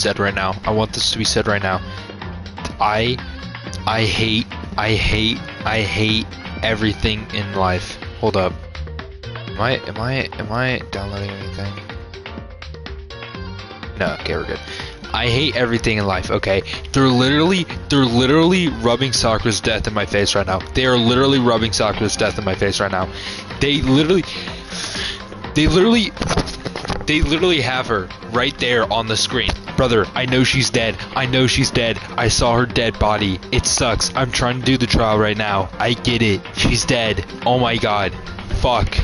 said right now. I want this to be said right now. I hate everything in life. Hold up. Am I downloading anything? No, okay, we're good. I hate everything in life, okay? They're literally rubbing Sakura's death in my face right now. They are literally rubbing Sakura's death in my face right now. They literally have her right there on the screen. Brother, I know she's dead. I know she's dead. I saw her dead body. It sucks. I'm trying to do the trial right now. I get it. She's dead. Oh my god. Fuck.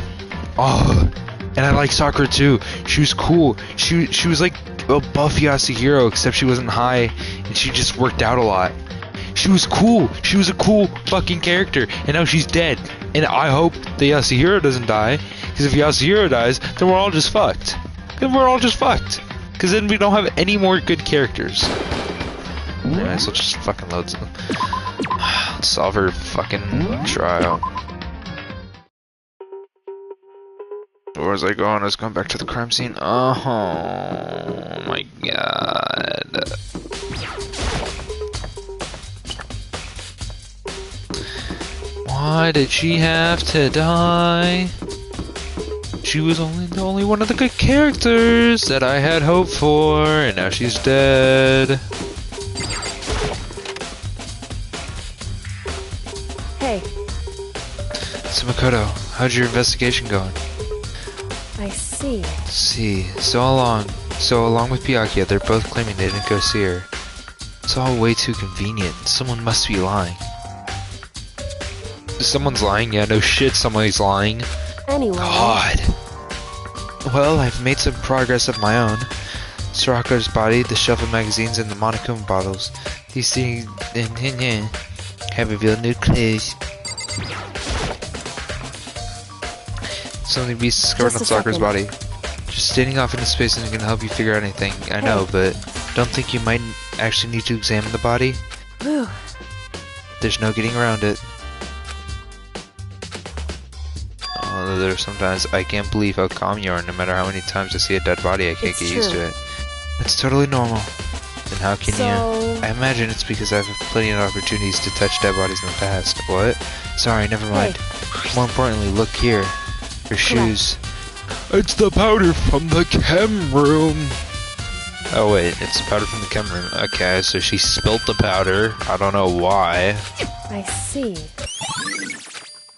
Oh. And I like Sakura too. She was cool. She was like a buff Yasuhiro, except she wasn't high and she just worked out a lot. She was cool. She was a cool fucking character. And now she's dead. And I hope that Yasuhiro doesn't die. Because if Yasuhiro dies, then we're all just fucked. Because then we don't have any more good characters. Anyways, let's just fucking load some. Let's solve her fucking trial. Where was I going? I was going back to the crime scene. Oh my god. Why did she have to die? She was the only one of the good characters that I had hope for, and now she's dead. Hey. So Makoto, how's your investigation going? I see. So along with Byakuya, they're both claiming they didn't go see her. It's all way too convenient. Someone must be lying. Someone's lying? Yeah, no shit, somebody's lying. Anyway. God. Well, I've made some progress of my own. Soraka's body, the shelf of magazines, and the Monokuma bottles. These things have revealed new clues. Something beast discovered on Sakura's body. Just standing off into space isn't gonna help you figure out anything. I know, but don't think you might actually need to examine the body? Whew. There's no getting around it. Although there's sometimes I can't believe how calm you are. No matter how many times I see a dead body, I can't get used to it. That's totally normal. Then how can you? I imagine it's because I've had plenty of opportunities to touch dead bodies in the past. What? Sorry, never mind. More importantly, look here. Her shoes. It's the powder from the chem room. Oh wait, it's the powder from the chem room. Okay, so she spilt the powder. I don't know why. I see.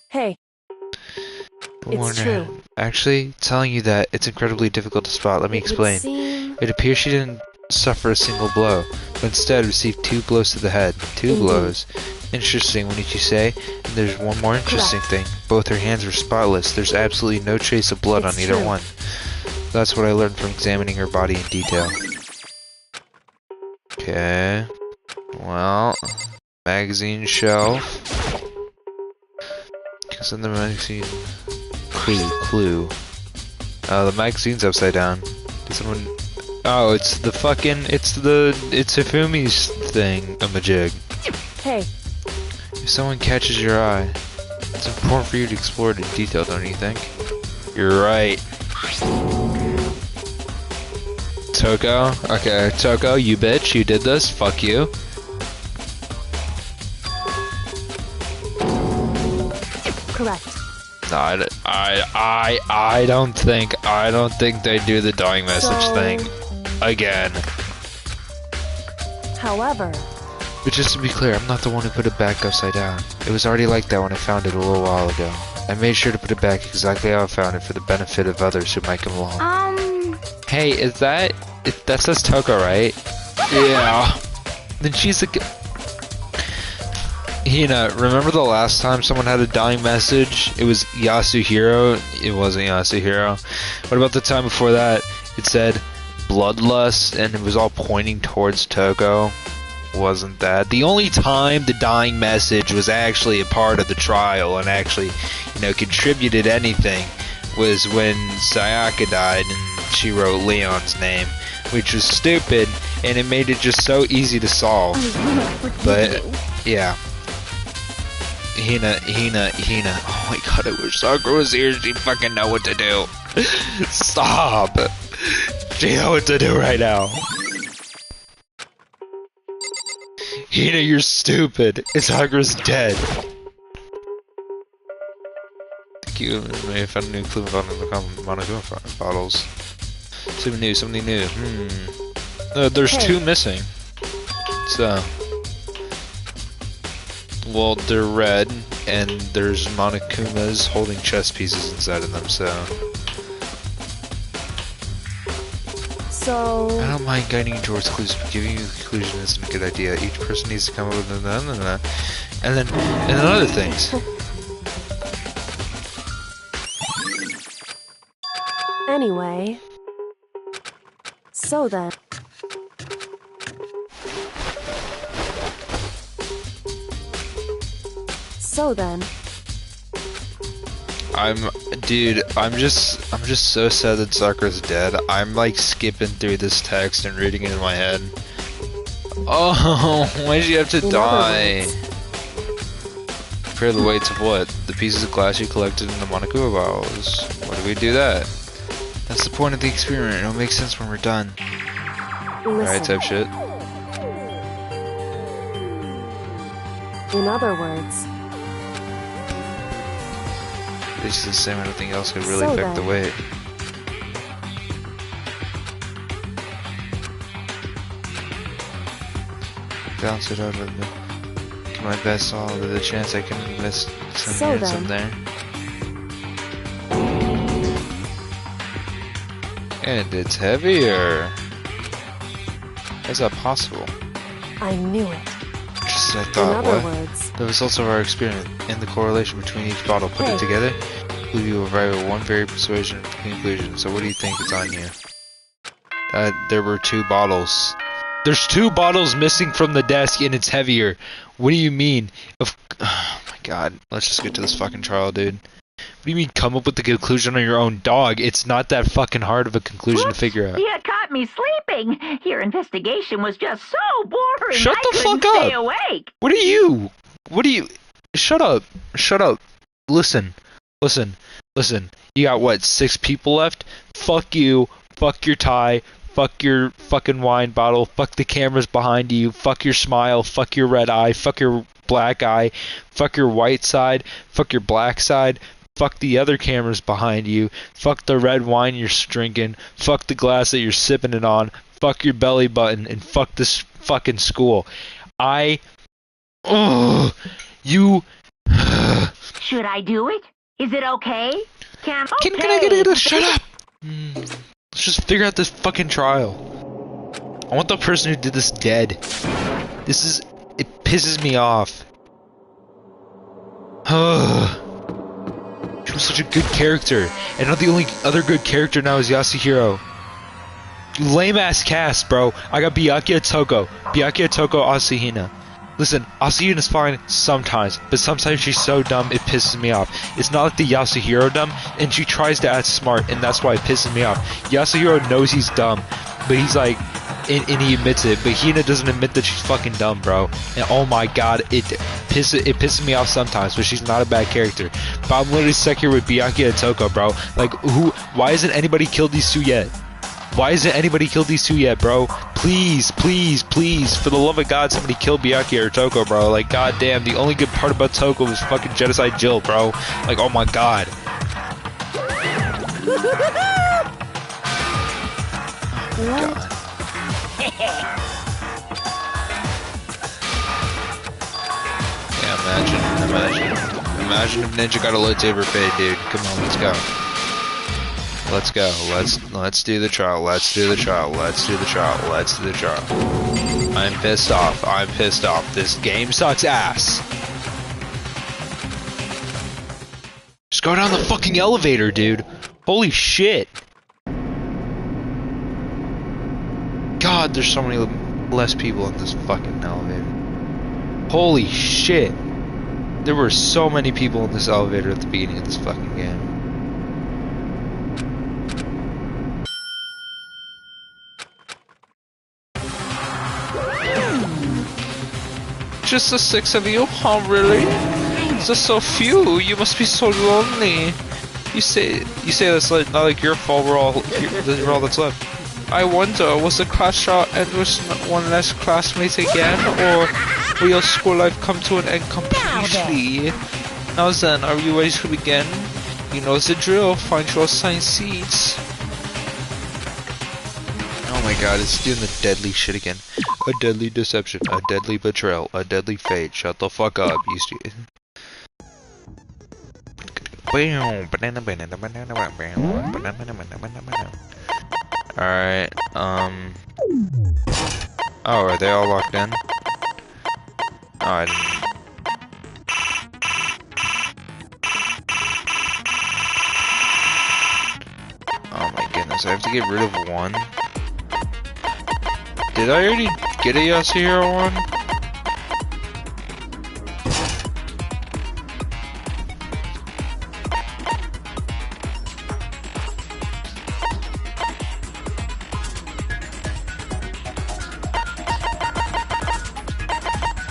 Hey. Warner. It's true. Actually, telling you that, it's incredibly difficult to spot. Let me explain. It appears she didn't suffer a single blow, but instead received 2 blows to the head. 2 blows. Interesting, wouldn't you say? And there's one more interesting thing. Both her hands were spotless. There's absolutely no trace of blood on either one. That's what I learned from examining her body in detail. Okay. Well, magazine shelf. Because in the magazine... Clue. The magazine's upside down. Did someone... Oh, it's the fucking... It's Hifumi's thing. Majig. Hey. If someone catches your eye, it's important for you to explore it in detail, don't you think? You're right. Toko? Okay, Toko, you bitch, you did this, fuck you. Correct. No, I don't think they do the dying message thing again. However... But just to be clear, I'm not the one who put it back upside down. It was already like that when I found it a little while ago. I made sure to put it back exactly how I found it for the benefit of others who might come along. Hey, that says Toko, right? Yeah. Then she's a... Hina, remember the last time someone had a dying message? It was Yasuhiro. It wasn't Yasuhiro. What about the time before that? It said bloodlust and it was all pointing towards Toko. Wasn't that the only time the dying message was actually a part of the trial and actually, contributed anything was when Sayaka died and she wrote Leon's name, which was stupid and it made it just so easy to solve. But yeah. Hina. Oh my god, I wish Sakura was here. She'd fucking know what to do. Stop. She know what to do right now. Hina, you're stupid. Sakura's dead. Thank you. I found a new clue about the Monokuma bottles. Something new. There's Hey. 2 missing. So, well, they're red, and there's Monokumas holding chess pieces inside of them, so. I don't mind guiding you towards clues, but giving you a conclusion isn't a good idea. Each person needs to come up with and then other things. Anyway. So then. Dude, I'm just so sad that Sakura's dead. I'm like skipping through this text and reading it in my head. Oh, why did you have to die? Prepare the weights of what? The pieces of glass you collected in the Monokuma bottles. Why do we do that? That's the point of the experiment. It'll make sense when we're done. Alright, type shit. In other words. It's the same. I don't think else could really affect the weight. Bounce it out of the. Do my best, all with the chance I can invest some here and some there. And it's heavier. How's that possible? I knew it. Just as I thought. In other words. The results of our experiment and the correlation between each bottle put it together, we will arrive at one very persuasive conclusion. So what do you think is on you? There were 2 bottles. There's 2 bottles missing from the desk and it's heavier. What do you mean? Oh my god. Let's just get to this fucking trial, dude. What do you mean come up with the conclusion on your own, dog? It's not that fucking hard of a conclusion to figure out. You caught me sleeping. Your investigation was just so boring. Shut the fuck up. Stay awake. What are you? Shut up. Listen. You got what, 6 people left? Fuck you. Fuck your tie. Fuck your fucking wine bottle. Fuck the cameras behind you. Fuck your smile. Fuck your red eye. Fuck your black eye. Fuck your white side. Fuck your black side. Fuck the other cameras behind you. Fuck the red wine you're drinking. Fuck the glass that you're sipping it on. Fuck your belly button. And fuck this fucking school. You. Should I do it? Is it okay? Can I get a shut up? Let's just figure out this fucking trial. I want the person who did this dead. It pisses me off. She was such a good character, and now the only other good character now is Yasuhiro. Lame ass cast, bro. I got Byakuya Toko, Asahina. Listen, Asahina's fine sometimes, but sometimes she's so dumb it pisses me off. It's not like the Yasuhiro dumb, and she tries to act smart, and that's why it pisses me off. Yasuhiro knows he's dumb, but he's like, and he admits it, but Hina doesn't admit that she's fucking dumb, bro. And oh my god, it pisses me off sometimes, but she's not a bad character. But I'm literally stuck here with Byakuya and Toko, bro. Like, why hasn't anybody killed these 2 yet? Bro? Please, for the love of God, somebody kill Byakuya or Toko, bro. Like, goddamn, the only good part about Toko was fucking Genocide Jill, bro. Like, oh my god. Oh my god. Yeah, imagine if Ninja got a lightsaber fade, dude. Come on, let's go. Let's do the trial. I'm pissed off. This game sucks ass. Just go down the fucking elevator, dude. Holy shit. God, there's so many less people in this fucking elevator. Holy shit. There were so many people in this elevator at the beginning of this fucking game. Just the 6 of you? Oh, really? Just so few? You must be so lonely. You say that's not like your fault. We're all that's left. I wonder, was the class shot and was one less classmate again, or will your school life come to an end completely. Now then, are you ready to begin? You know the drill, find your assigned seats. Oh my god, it's doing the deadly shit again. A deadly deception, a deadly betrayal, a deadly fate. Shut the fuck up, you stupid. Alright, oh, are they all locked in? Oh, I didn't... Oh my goodness, I have to get rid of one? Did I already get a Yasuhiro one?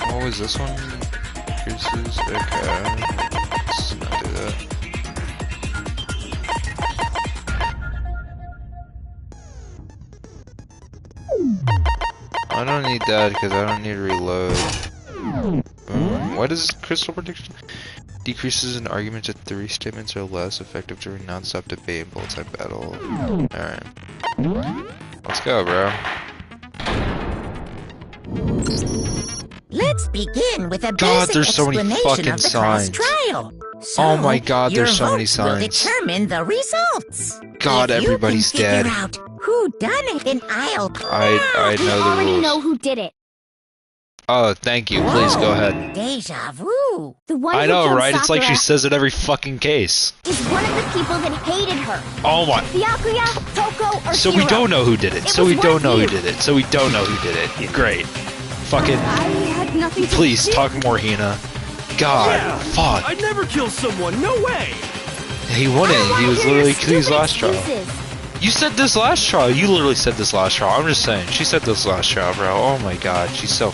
What was this one? Increases? Okay. Let's not do that. I don't need that because I don't need to reload. What is crystal prediction? Decreases in arguments if 3 statements or less, effective during non-stop debate and bullet-type battle. Alright. Let's go, bro. Let's begin with a God, basic there's so many explanation fucking of the class signs. trial. So Oh my god, your there's so many votes will signs. determine the results. God, If everybody's you can dead. figure out who done it, then I'll I We know the already rules. know who did it. Oh, thank you. Please go ahead. Deja vu. The one I who know, killed right? It's like she Sakura says it every fucking case. is one of the people that hated her. Oh my. Byakuya, Toko, or So Hiro. we don't know who did it. It So was we one don't of know who you. did it. So we don't know who did it. Great. Fucking. I had nothing to Please do. talk more, Hina. God. Yeah, Fuck. I'd never kill someone, no way! He wouldn't. I He wanna was hear your literally Ki's stupid last trial. excuses. You said this last trial. You literally said this last trial. I'm just saying. She said this last trial, bro. Oh my god. She's so.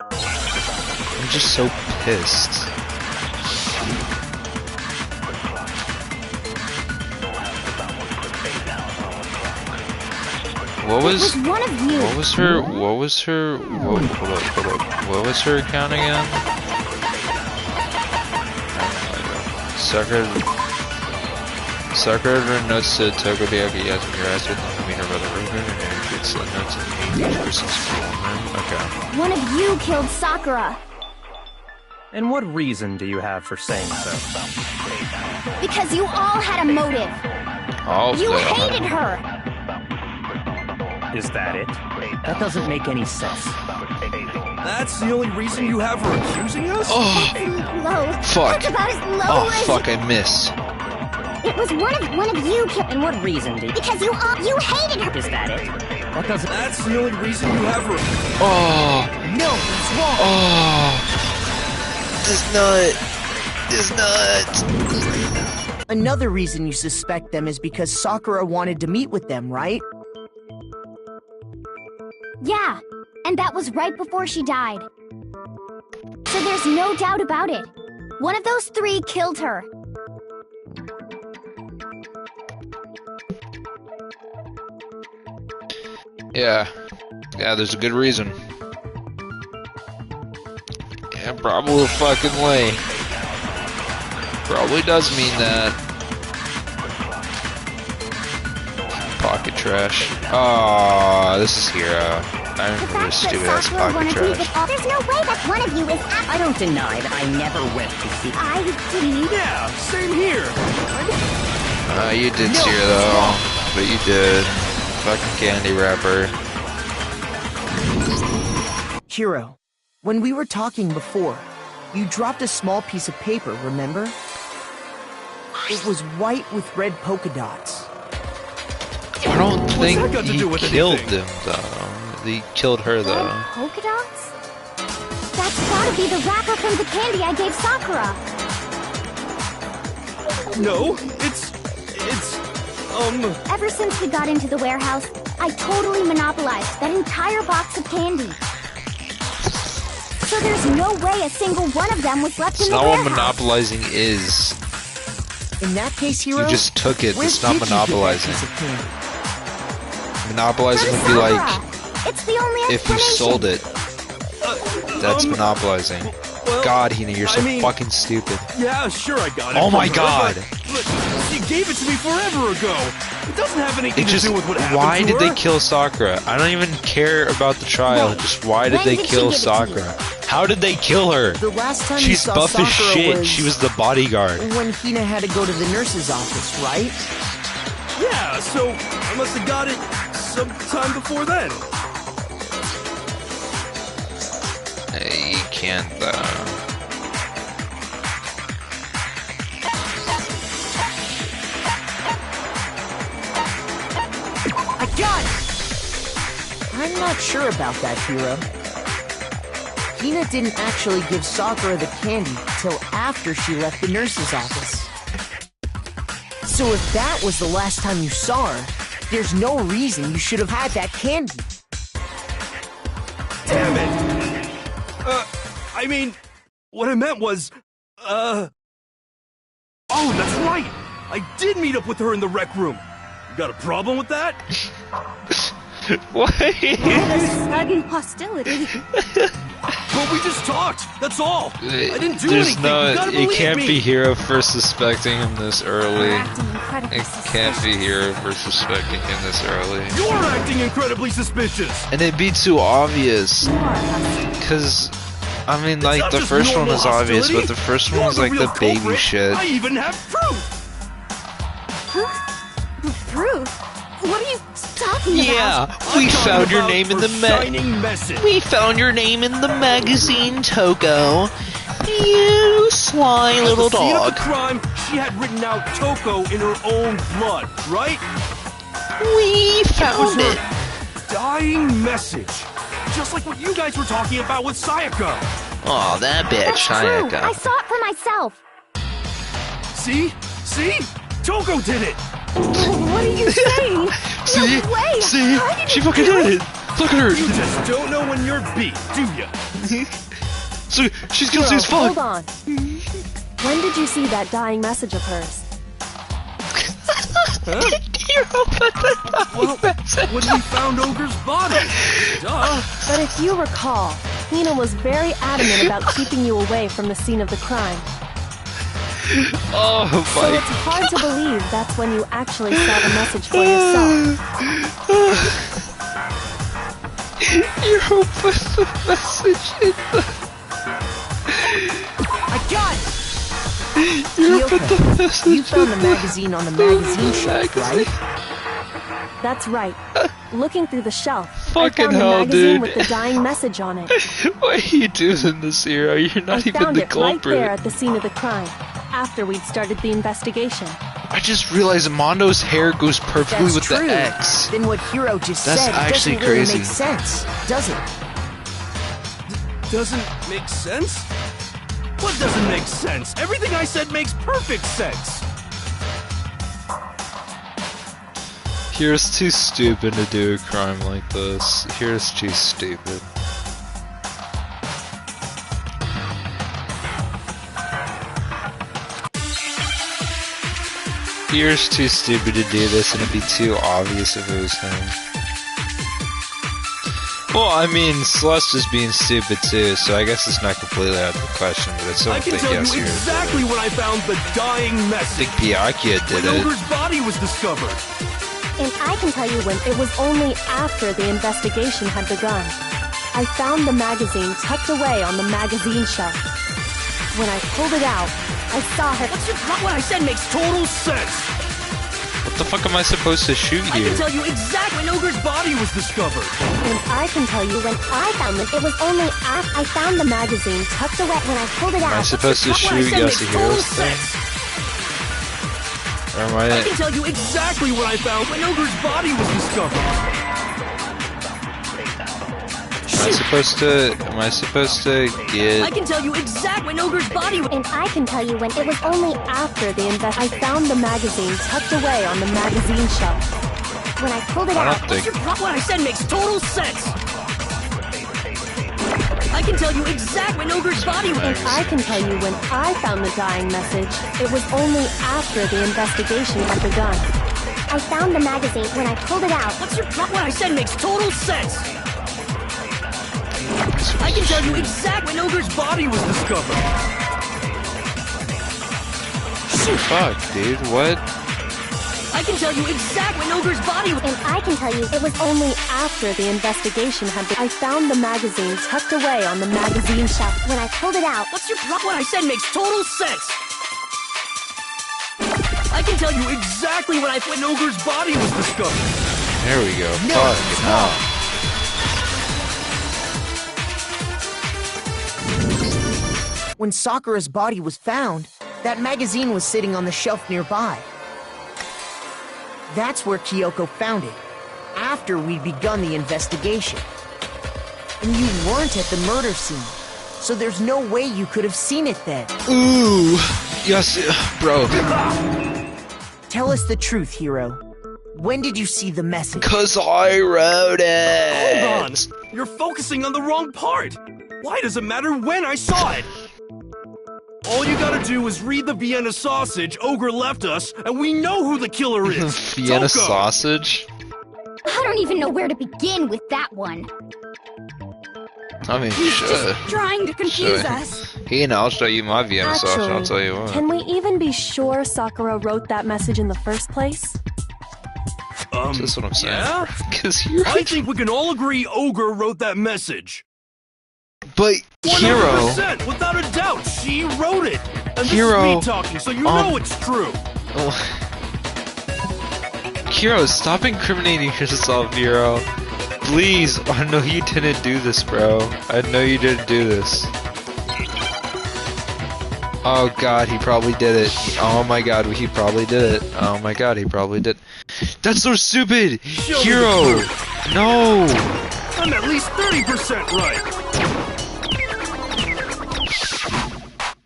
I'm just so pissed. What It was was one of you. what was her hold up. What was her account again? Sakura notes to Toko Deaki Yasmin Yasmin and meet her brother Ruben and indicates the notes in each person's room. Okay. One of you killed Sakura And what reason do you have for saying so? because you all had a motive. Oh, You no. hated her. Is that it? That doesn't make any sense. That's the only reason you have for accusing us? Oh, Low. fuck. That's about as low Oh, as fuck, I missed. it was one of you killed And what reason do you... because you hated her. Is that it? That doesn't... That's the only reason you have for... Oh, No, he's wrong. oh. This nut. Another reason you suspect them is because Sakura wanted to meet with them, right? Yeah, and that was right before she died. So there's no doubt about it. One of those 3 killed her. Yeah. Yeah, there's a good reason. Yeah, probably fucking way. Probably does mean that. Pocket trash. Oh, this is Hero. I The remember this fact stupid that ass Sakura pocket wanted to meet trash. with all, there's no way that one of you is I don't deny that I never went to see... I didn't. Yeah, same here. You did see her though. But you did. Fucking candy wrapper. Hiro, when we were talking before, you dropped a small piece of paper, remember? It was white with red polka dots. I don't What's think that got to he do with killed anything? them though. He killed her Red though. polka dots? That's gotta be the wrapper from the candy I gave Sakura. No, it's... Ever since we got into the warehouse, I totally monopolized that entire box of candy. So there's no way a single one of them was left It's in the not what warehouse. monopolizing is. In that case, Hiro, You just took it. where It's not did you get that monopolizing. piece of candy? Monopolizing would be like It's the only if you sold it. That's monopolizing. Well, God, Hina, you're so I mean, fucking stupid. Yeah, sure, I got it. Oh my from her, God. but she gave it to me forever ago. It doesn't have anything It just, to do with what happened why to did they her. kill Sakura? I don't even care about the trial. Wait, Just why did when they did she kill give it to you? Sakura? How did they kill her? The last time you She's saw buff as Sakura shit. She was the bodyguard. when Hina had to go to the nurse's office, right? Yeah, so I must have got it sometime before then. You can't though. I got it! I'm not sure about that, Hero. Hina didn't actually give Sakura the candy till after she left the nurse's office. So if that was the last time you saw her, there's no reason you should have had that candy. Damn it! I mean, what I meant was, oh, that's right! I did meet up with her in the rec room. You got a problem with that? What? Sudden hostility. But we just talked, that's all! I didn't do There's anything, no. you gotta It believe can't me! be Hero for suspecting him this early. Acting incredibly It can't be Hero for suspecting him this early. You're acting incredibly suspicious! And it'd be too obvious. Cause, I mean, It's like, not the just first one normal was obvious, hostility. but the first You're one was like real the baby culprit. shit. I even have proof! Proof? What are you talking Yeah, about? we I'm talking found your about name in her the shining message. We found your name in the magazine, Toko. You sly little At the scene of dog. the crime, she had written out Toko in her own blood, right? We It was found her it. dying message. Just like what you guys were talking about with Sayaka. Aw, that bitch, That's true. I Sayaka. saw it for myself. See? See? Toko did it! What are you saying? See? No way. See? I didn't She fucking do did it. it. Look at her. You just don't know when you're beat, do ya? So, she's guilty as fuck. Hold on. When did you see that dying message of hers? Well, when we found Ogre's body. Duh. But if you recall, Hina was very adamant about keeping you away from the scene of the crime. Oh So my. it's hard to believe that's when you actually saw the message for yourself. You put the message in the. I got it! You put the Kyoko, message you found the in magazine on the magazine shelf, magazine. right? That's right. Looking through the shelf, Fucking I found hell, the magazine dude. with the dying message on it. What are you doing this, Hero? You're I not even found the it right there culprit. at the scene of the crime, after we'd started the investigation. I just realized Mondo's hair goes perfectly That's with true. the X. Then what Hiro just That's said actually doesn't really crazy. make sense, does it? Doesn't make sense? What doesn't make sense? Everything I said makes perfect sense. Here's too stupid to do a crime like this. Here's too stupid. Here's too stupid to do this, and it'd be too obvious if it was him. Well, I mean, Celeste is being stupid too, so I guess it's not completely out of the question, but it's I something can tell yes, you you're exactly when I found the dying I message. think Byakuya did When it. Ogre's body was discovered. And I can tell you when it was only after the investigation had begun. I found the magazine tucked away on the magazine shelf. When I pulled it out, I saw her. What's your problem? What I said makes total sense. What the fuck am I supposed to shoot I you? can tell you exactly when Ogre's body was discovered. And I can tell you when I found it. It was only after I found the magazine tucked away. When I pulled it Am I out, supposed to What I shoot said makes total Yasuhiro's thing? sense. Or am I I... can tell you exactly what I found when Ogre's body was discovered. Am I supposed to I get... can tell you exactly when Ogre's body was... and I can tell you when it was only after the I found the magazine tucked away on the magazine shelf. When I pulled it I out, don't think... What I said makes total sense. I can tell you exactly when Ogre's body was... and I can tell you when I found the dying message. It was only after the investigation had begun. I found the magazine. When I pulled it out, What's your problem? What I said makes total sense. I can tell you exactly When Ogre's body was discovered. Fuck, dude, what? I can tell you exactly when Ogre's body was... And I can tell you it was only after the investigation had begun. I found the magazine tucked away on the magazine shelf. when I pulled it out, What's your problem? What I said makes total sense. I can tell you exactly when Ogre's body was discovered. There we go. No, Fuck, it's no. When Sakura's body was found, that magazine was sitting on the shelf nearby. That's where Kyoko found it, after we'd begun the investigation. And you weren't at the murder scene, so there's no way you could have seen it then. Ooh. Yes, bro. Tell us the truth, Hiro. When did you see the message? 'Cause I wrote it. Hold on. You're focusing on the wrong part. Why does it matter when I saw it? All you gotta do is read the Vienna sausage Ogre left us, and we know who the killer is. Vienna Toko. sausage? I don't even know where to begin with that one. I mean, sure. Trying to confuse Sure. us. Ian, I'll show you my Vienna sausage, I'll tell you what. can we even be sure Sakura wrote that message in the first place? That's what I'm saying. Yeah? Because you're... I think we can all agree Ogre wrote that message. But, Hiro... 100%, without a doubt, she wrote it. And this Hiro, is me talking, so you know it's true. Oh. Hiro, stop incriminating yourself, Hiro. Please, I know you didn't do this, bro. I know you didn't do this. Oh god, he probably did it. Oh my god, he probably did it. Oh my god, he probably did. That's so stupid! Show me Hiro! the proof. No! I'm at least 30% right.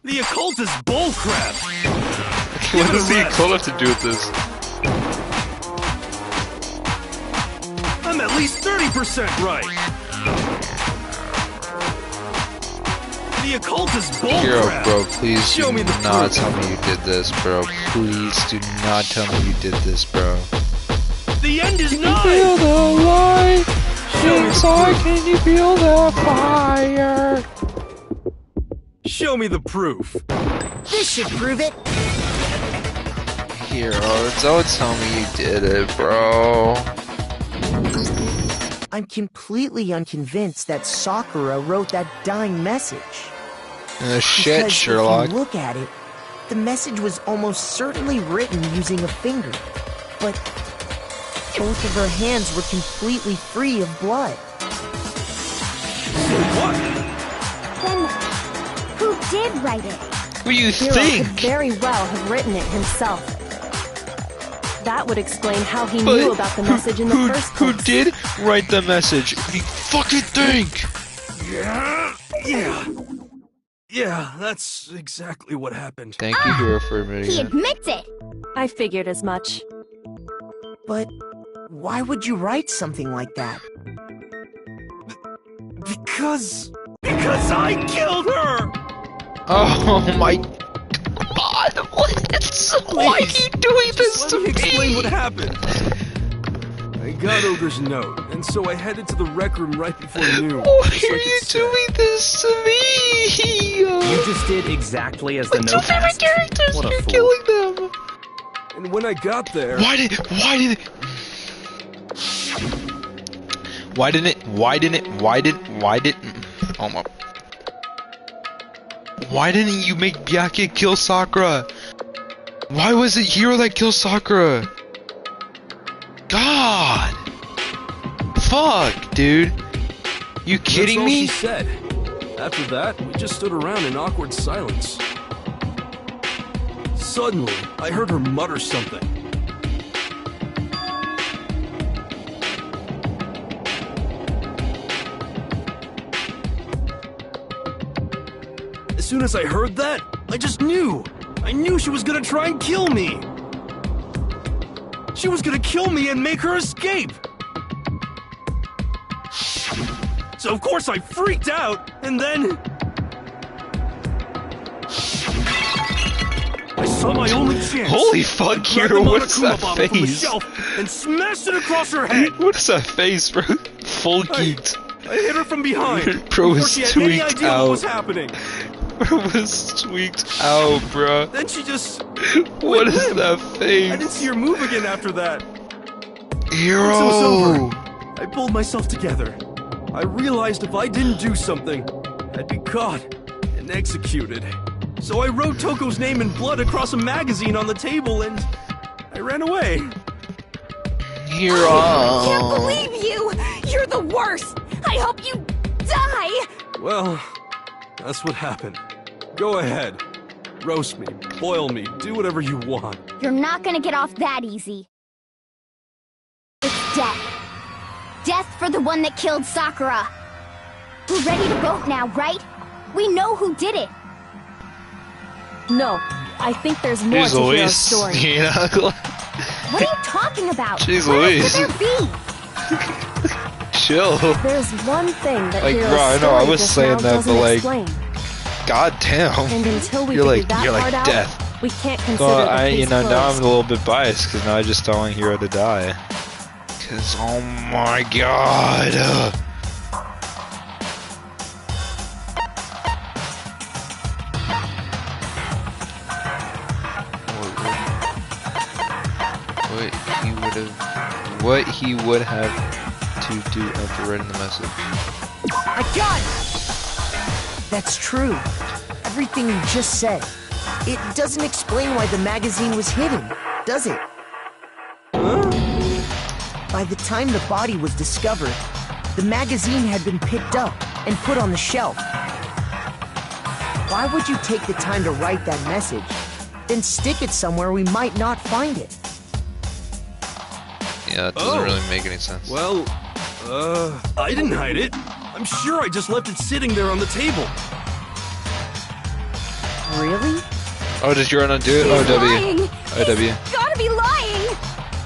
The occult is bullcrap. What does the occult have to do with this? I'm at least 30% right. The occult is Hiro, bullcrap. bro, please Show do me the not proof. tell me you did this, bro. Please do not tell me you did this, bro. The end is Feel nigh. the light Show me the inside, proof. can you feel the fire? Show me the proof. This should prove it. Hiro, don't tell me you did it, bro. I'm completely unconvinced that Sakura wrote that dying message. Shit, Because Sherlock. if you look at it, the message was almost certainly written using a finger, but both of her hands were completely free of blood. What? Then, who did write it? What do you Hiro think? could very well have written it himself. That would explain how he knew about the message in the first Who place. did write the message? What do you fucking think? Yeah, that's exactly what happened. Thank you, Hiro, for admitting He that. admits it. I figured as much. But why would you write something like that? Because I killed her! Oh my god, what? Why are you doing this Just to let me explain me? what happened. I got Ogre's note, and so I headed to the rec room right before noon. Why just are like you it said. doing this to me? You just did exactly as the Two note favorite asked. characters, What a you're fool. killing them. And when I got there, Why didn't oh my. Why didn't you make Byakuya kill Sakura? Why was it Hiro that killed Sakura? God! Fuck, dude. You kidding that's all me? she said. After that, we just stood around in awkward silence. Suddenly, I heard her mutter something. As soon as I heard that, I just knew. I knew she was gonna try and kill me. She was gonna kill me and make her escape. So of course I freaked out, and then I saw my only chance. Holy fuck, I grabbed Hero, the what's Monokuma that bottle from the face? shelf and smashed it across her head. What is that face, bro? Full geeked. I hit her from behind Bro before was she had any tweaked idea out. what was happening. Bro was tweaked out, bro. Then she just What is limp. that face? I didn't see her move again after that. Hero! Once it was over, I pulled myself together. I realized if I didn't do something, I'd be caught and executed. So I wrote Toko's name in blood across a magazine on the table and I ran away. Hero! I can't believe you! You're the worst! I hope you die! Well, that's what happened. Go ahead. Roast me, boil me, do whatever you want. You're not gonna get off that easy. It's death. Death for the one that killed Sakura. We're ready to vote now, right? We know who did it. No, I think there's more Jeez to Hero's Louise. story. You know? What are you talking about? Jeez What Louise. else could there be? Chill. There's one thing that Like, Hero's bro, I know, story I was just saying now that, doesn't but, like, explain. God damn. And until we You're figure like, that you're part like out, death. we can't consider Well, the case now I'm closed. a little bit biased, because now I just don't want Hero to die. Because, oh my god. What he would have to do after writing the message. I got it! That's true. Everything you just said. It doesn't explain why the magazine was hidden, does it? By the time the body was discovered, the magazine had been picked up and put on the shelf. Why would you take the time to write that message, then stick it somewhere we might not find it? Yeah, that doesn't really make any sense. Well, I didn't hide it. I'm sure I just left it sitting there on the table. Really? Oh, did Hero not do it? Oh, W. Lying. Oh, W. Gotta be lying!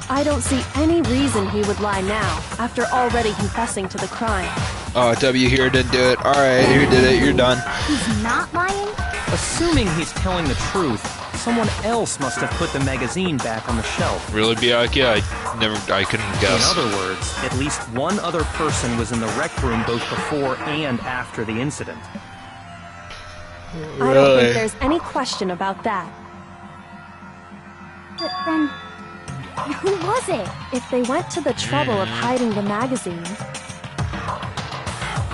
I don't see any reason he would lie now, after already confessing to the crime. Oh, W here didn't do it. Alright, you did it. You're done. He's not lying? Assuming he's telling the truth, someone else must have put the magazine back on the shelf. Really, Biaki? I couldn't guess. In other words, at least one other person was in the rec room both before and after the incident. I don't think there's any question about that. But then, who was it? If they went to the trouble of hiding the magazine,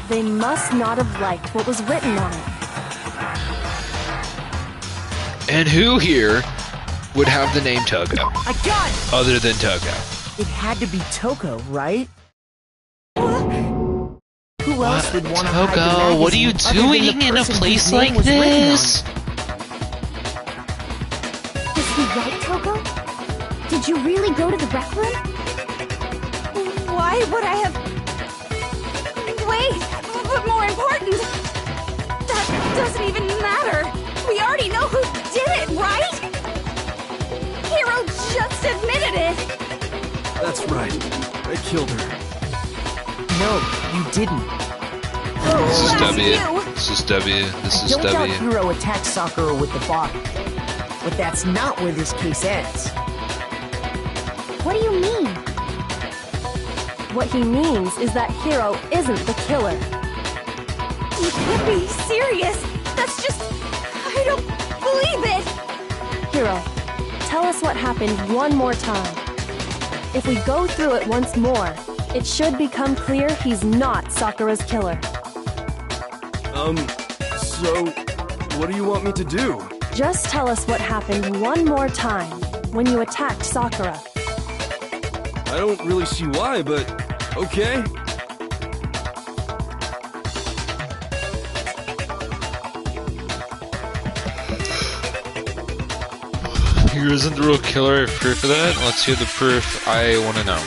they must not have liked what was written on it. And who here would have the name Toko, I got it! other than Toko? It had to be Toko, right? Who else would want to hide the Toko, magazine what are you other than doing the in a person place whose name like was written on this? it? Was he right, Toko? Did you really go to the rec room? Why would I have... Wait, but more important, that doesn't even matter. We already know who did it, right? Hero just admitted it. That's right. I killed her. No, you didn't. This is That's W. you. This is W. This is Don't doubt W. Hero attacked Sakura with the bottle. But that's not where this case ends. What do you mean? What he means is that Hero isn't the killer. You can't be serious. That's just... I don't believe it. Hero, tell us what happened one more time. If we go through it once more, it should become clear he's not Sakura's killer. So, what do you want me to do? Just tell us what happened one more time when you attacked Sakura. I don't really see why, but okay. Here isn't the real killer. I have proof of that. Let's hear the proof. I want to know.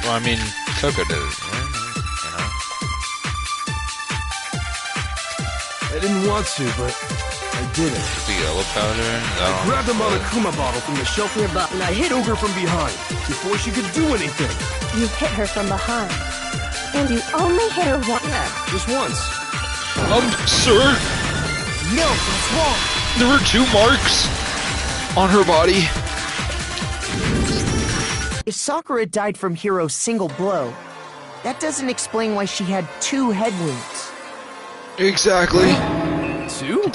Well, I mean, Toko did it, right? You know? I didn't want to, but I did it. The yellow powder. I grabbed the Monokuma bottle from the shelf nearby, and I hit Ogre from behind before she could do anything. You hit her from behind. And you only hit her once. Yeah, just once. Sir? Milk and swamp. There were 2 marks on her body. If Sakura died from Hiro's single blow, that doesn't explain why she had 2 head wounds. Exactly. 2?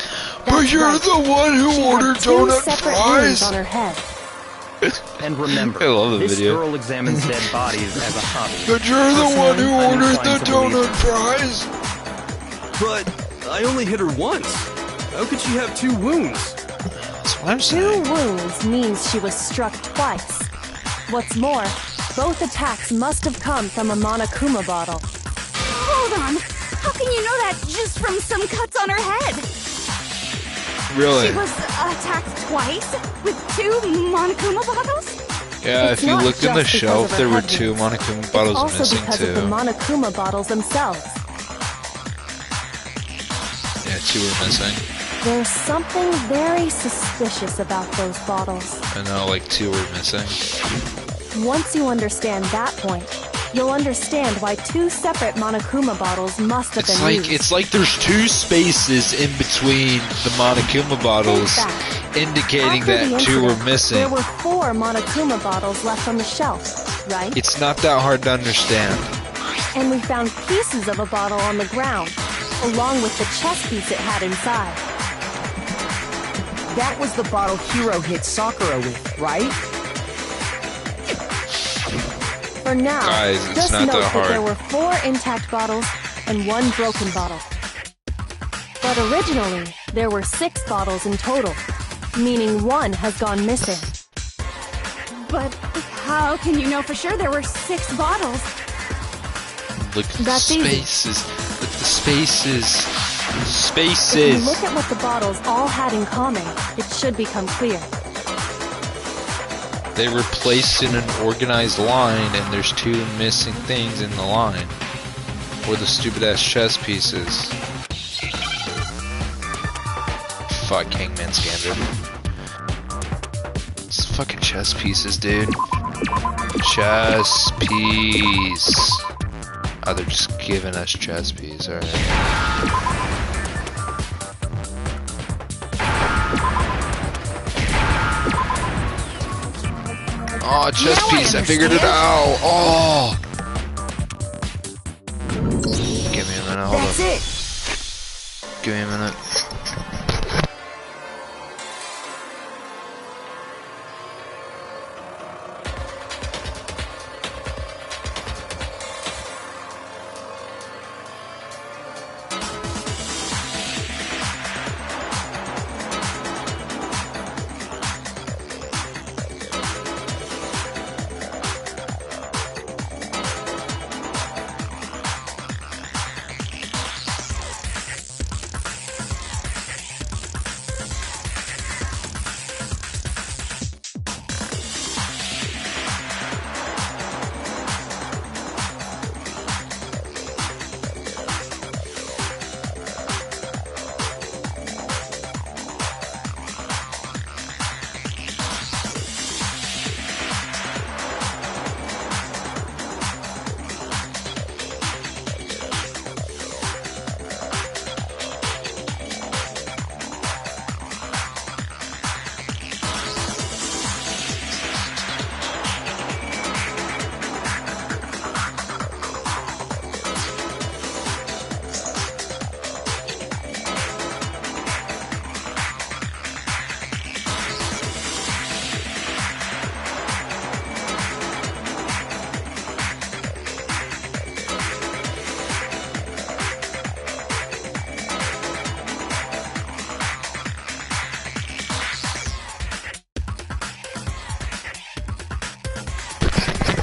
But you're right. the one who She ordered had 2 donut separate wounds fries. on her head. And remember, I love the this video. girl examines dead bodies as a hobby. But you're the one who Personally, I'm ordered the inclined to believe donut fries. But I only hit her once. How could she have 2 wounds? That's what I'm 2 saying. wounds means she was struck twice. What's more, both attacks must have come from a Monokuma bottle. Hold on. How can you know that just from some cuts on her head? Really? She was attacked twice with 2 Monokuma bottles? Yeah, It's if you not looked in the just because shelf, of her there were head 2 wounds. Monokuma bottles Also missing because of the too. Monokuma bottles themselves. Yeah, 2 were missing. There's something very suspicious about those bottles. I know, like 2 were missing. Once you understand that point, you'll understand why 2 separate Monokuma bottles must have been used. It's like there's 2 spaces in between the Monokuma bottles, Think back. indicating After the that 2 were incident, missing. There were 4 Monokuma bottles left on the shelf, right? It's not that hard to understand. And we found pieces of a bottle on the ground, along with the chess piece it had inside. That was the bottle Hiro hit Sakura with, right? For now, Guys, it's just not note that hard. there were 4 intact bottles and 1 broken bottle. But originally, there were 6 bottles in total, meaning 1 has gone missing. But how can you know for sure there were 6 bottles? Look at the That's easy. spaces. Look at the spaces. If you Spaces. look at what the bottles all had in common, it should become clear. They were placed in an organized line, and there's 2 missing things in the line. Or the stupid ass chess pieces. Fuck, Hangman's Gambit. It's fucking chess pieces, dude. Chess piece. Oh, they're just giving us chess piece, alright. Oh, chess Now I piece, I figured it understand. out. Oh! Give me a minute, hold That's up. it. Give me a minute.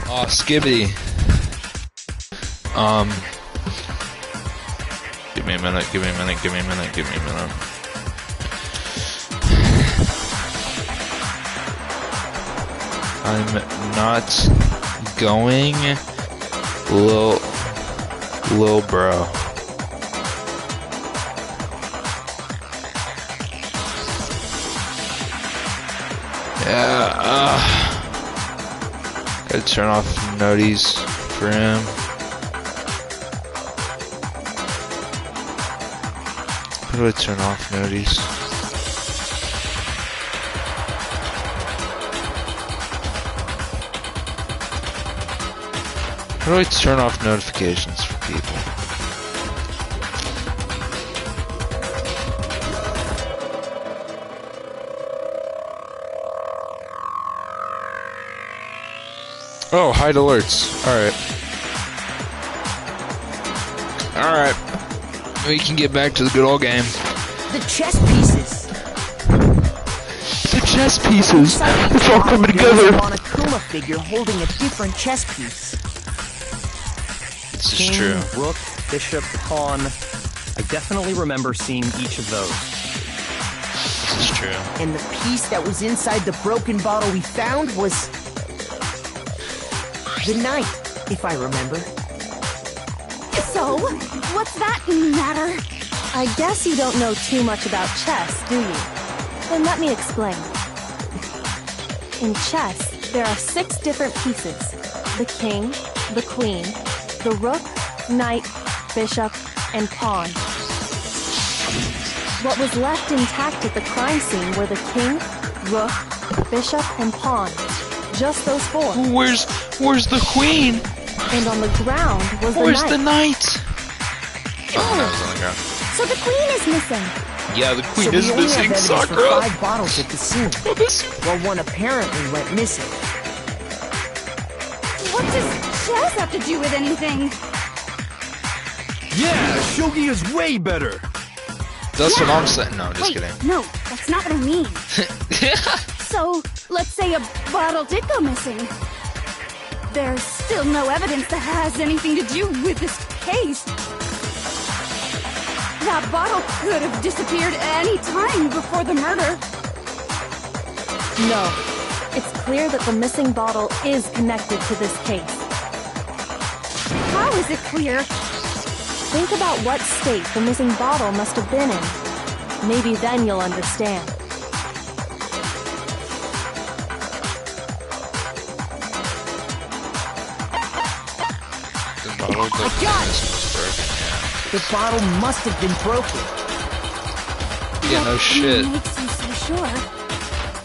Oh, Skibbity. Give me a minute, give me a minute, give me a minute, give me a minute. I'm not going, lil bro. Yeah, gotta turn off noties for him. How do I turn off notice? How do I turn off notifications for people? Oh, hide alerts. Alright. We can get back to the good old game. The chess pieces. The chess pieces! It's all coming There was together! a Monokuma figure holding a different chess piece. This is King, true. rook, bishop, pawn. I definitely remember seeing each of those. This is true. And the piece that was inside the broken bottle we found was... the knight, if I remember. So, what's that matter? I guess you don't know too much about chess, do you? Then let me explain. In chess, there are 6 different pieces. The king, the queen, the rook, knight, bishop, and pawn. What was left intact at the crime scene were the king, rook, bishop, and pawn. Just those 4. Where's the queen? And on the ground was the Where's knight. the knight? Oh, no, it's on the ground. So the queen is missing. Yeah, the queen So is we only missing, have evidence for Sakura! 5 bottles at the scene, while one apparently went missing. What does chess have to do with anything? Yeah, shogi is way better. That's what I'm saying. No, I'm just Wait, kidding. no, that's not what I mean. So, let's say a bottle did go missing. There's still no evidence that has anything to do with this case. That bottle could have disappeared any time before the murder. No. It's clear that the missing bottle is connected to this case. How is it clear? Think about what state the missing bottle must have been in. Maybe then you'll understand. I got it! The bottle must have been broken. Yeah, no shit. What makes you so sure?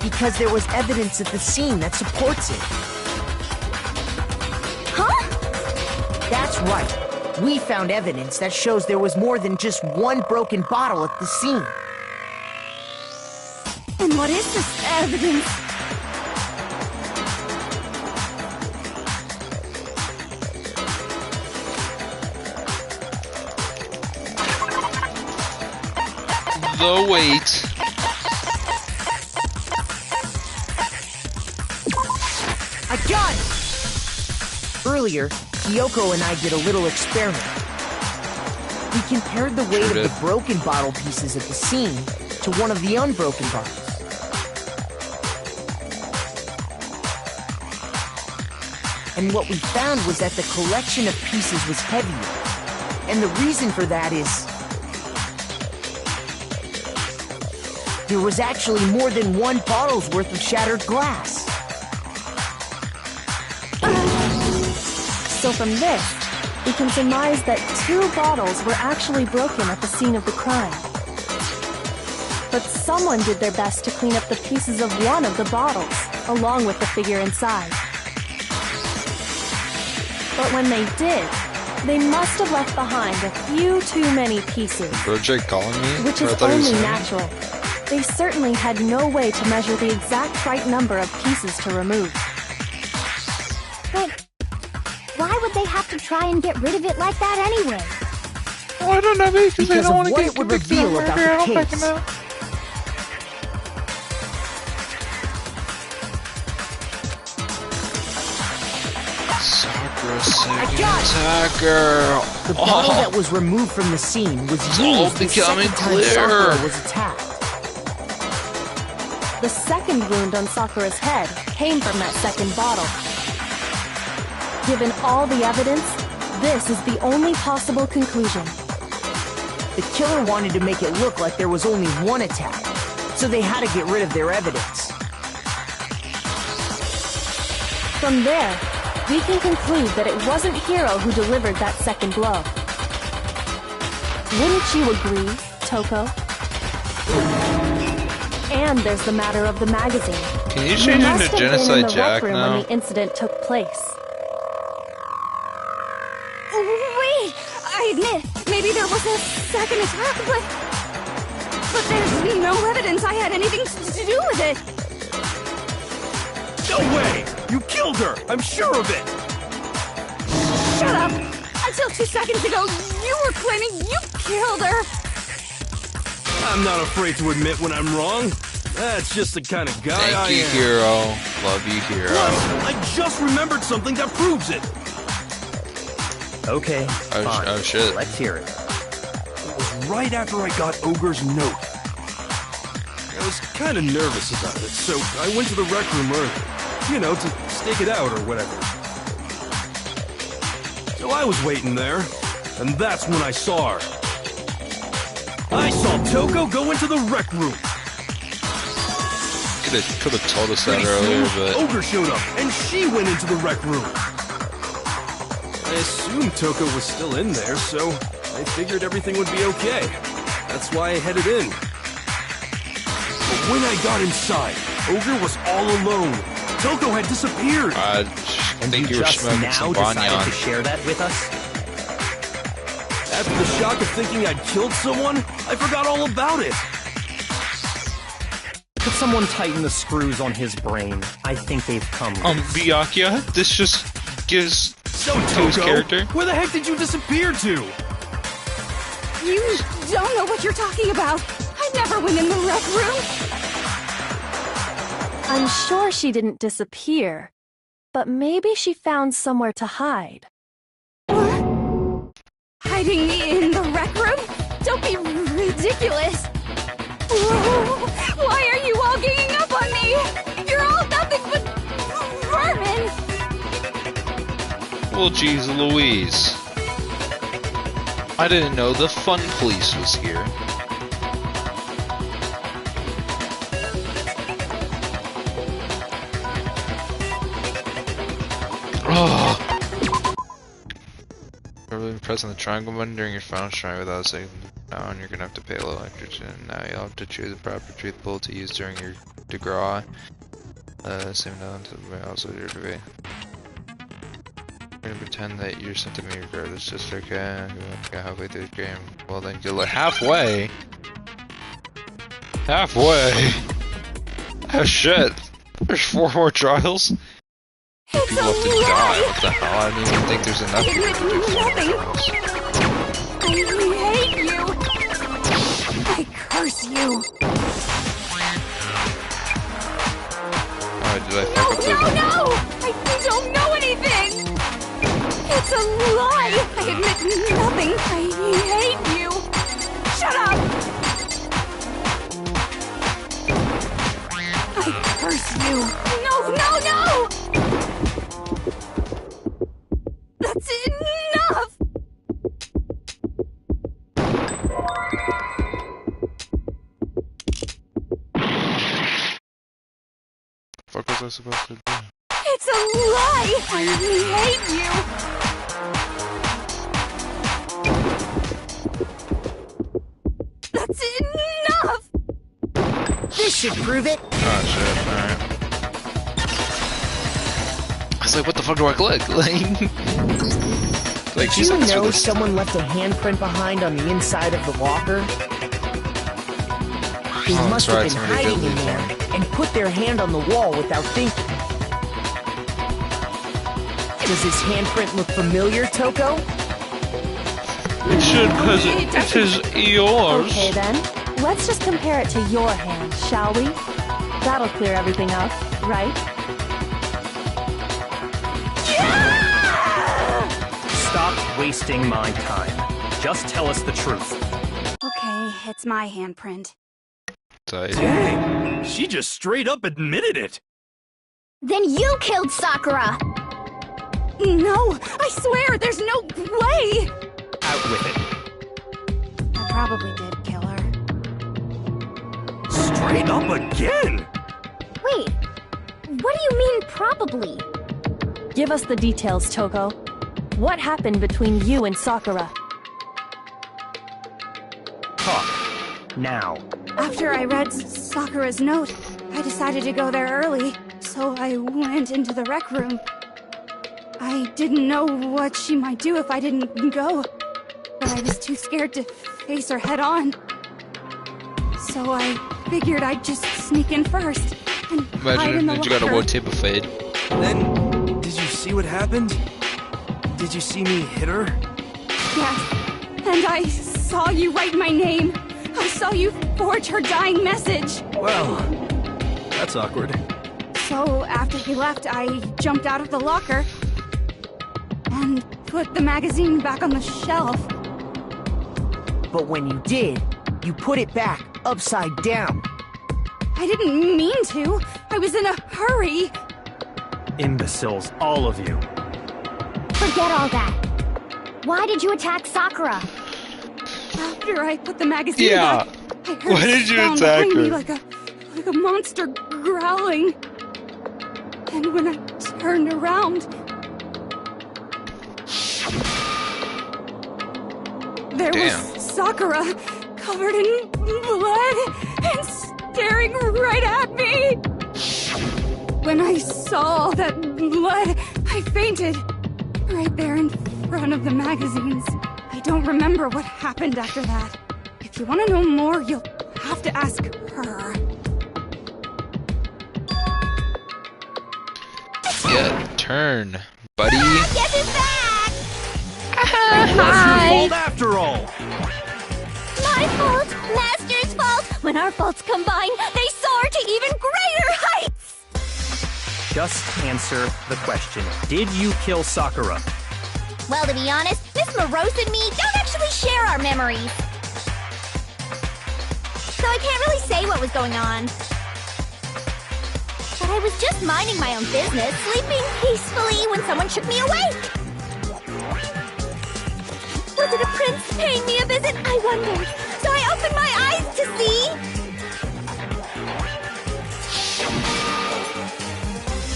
Because there was evidence at the scene that supports it. Huh? That's right. We found evidence that shows there was more than just one broken bottle at the scene. And what is this evidence? The weight. I got it! Earlier, Kyoko and I did a little experiment. We compared the weight of the broken bottle pieces at the scene to one of the unbroken bottles. And what we found was that the collection of pieces was heavier. And the reason for that is... there was actually more than one bottle's worth of shattered glass. So from this, we can surmise that 2 bottles were actually broken at the scene of the crime. But someone did their best to clean up the pieces of one of the bottles, along with the figure inside. But when they did, they must have left behind a few too many pieces. Project calling me? Which is only natural. They certainly had no way to measure the exact right number of pieces to remove. But why would they have to try and get rid of it like that anyway? Oh, I don't know, because they Because don't of want to what get it would convicted reveal of about murder. the I don't case. fucking know. Sakura, second attacker. The bottle that was removed from the scene was all used the becoming second time clear. Sakura was attacked. The second wound on Sakura's head came from that second bottle. Given all the evidence, this is the only possible conclusion. The killer wanted to make it look like there was only one attack, so they had to get rid of their evidence. From there, we can conclude that it wasn't Hiro who delivered that second blow. Wouldn't you agree, Toko? And there's the matter of the magazine. Can you change must into have been in Genocide the Jack rec room now? when the incident took place. Wait! I admit, maybe there was a second attack, but there's no evidence I had anything to do with it. No way! You killed her! I'm sure of it! Shut up! Until 2 seconds ago, you were claiming you killed her! I'm not afraid to admit when I'm wrong. That's just the kind of guy I Thank you, am. hero. Love you, hero. Plus, I just remembered something that proves it. Okay, Oh, fine. oh, shit. Let's hear it. It was right after I got Ogre's note. I was kind of nervous about it, so I went to the rec room early. You know, to stake it out or whatever. So I was waiting there, and that's when I saw her. I saw Toko go into the rec room. Could have told us that Pretty earlier, soon, but Ogre showed up, and she went into the rec room. I assumed Toko was still in there, so I figured everything would be okay. That's why I headed in. But when I got inside, Ogre was all alone. Toko had disappeared. I think you were just smoking now some decided to banyan. share that with us? After the shock of thinking I'd killed someone, I forgot all about it. Could someone tighten the screws on his brain? I think they've come loose. Byakuya, this just gives So, to his Toko, character. where the heck did you disappear to? You don't know what you're talking about. I never went in the rec room. I'm sure she didn't disappear, but maybe she found somewhere to hide. What? Hiding in the rec room? Don't be ridiculous. Whoa. Why are you all ganging up on me? You're all nothing but vermin. Well, geez Louise. I didn't know the fun police was here. Oh. Really pressing the triangle button during your final try without saying down, you're gonna have to pay a little extra. Now you'll have to choose the proper truth pull to use during your degra. Same down to also your debate. You're gonna pretend that you're sent to me regardless, just okay. You want to get halfway through the game. Well then you're like halfway. Halfway. Oh shit. There's 4 more trials. It's People have to a die. lie. What the hell? I didn't even think there's enough people to do 4 more trials. I hate you. I curse you. Oh, did I fuck No, up the... no! I don't know anything. It's a lie. I admit nothing. I hate you. Shut up. I curse you. No, no, no! That's enough! What was I supposed to do? It's a lie! I hate you! That's enough! This should prove it. Oh shit, alright. I was like, what the fuck do I click? Like, Did she's you like, know someone left a handprint behind on the inside of the locker? They Oh, must that's have right, been somebody did hiding in leave there one. and put their hand on the wall without thinking. Does his handprint look familiar, Toko? It should, because it is yours. Okay then, let's just compare it to your hand, shall we? That'll clear everything up, right? Stop wasting my time. Just tell us the truth. Okay, it's my handprint. Dang, she just straight up admitted it. Then you killed Sakura! No, I swear, there's no way! Out with it. I probably did kill her. Straight up again. Wait, what do you mean probably? Give us the details, Toko. What happened between you and Sakura? Talk. Now. After I read Sakura's note, I decided to go there early, so I went into the rec room. I didn't know what she might do if I didn't go, but I was too scared to face her head on. So I figured I'd just sneak in first and hide in the Imagine you got a locker. war table fade. Then, did you see what happened? Did you see me hit her? Yes, and I saw you write my name. I saw you forge her dying message. Well, that's awkward. So after he left, I jumped out of the locker and put the magazine back on the shelf. But when you did, you put it back upside down. I didn't mean to. I was in a hurry. Imbeciles, all of you. Forget all that. Why did you attack Sakura? After I put the magazine Yeah. back, I heard Why did you a sound attack behind me her? like a monster growling. And when I turned around, there Damn. was Sakura, covered in blood and staring right at me. When I saw that blood, I fainted right there in front of the magazines. I don't remember what happened after that. If you want to know more, you'll have to ask her. Yeah, turn, buddy. Guess who's back? It was your fault after all. My fault, Master's fault. When our faults combine, they soar to even greater heights. Just answer the question. Did you kill Sakura? Well, to be honest, Miss Morose and me don't actually share our memories. So I can't really say what was going on. But I was just minding my own business, sleeping peacefully when someone shook me awake. Was it a prince paying me a visit? I wondered. So I opened my eyes to see...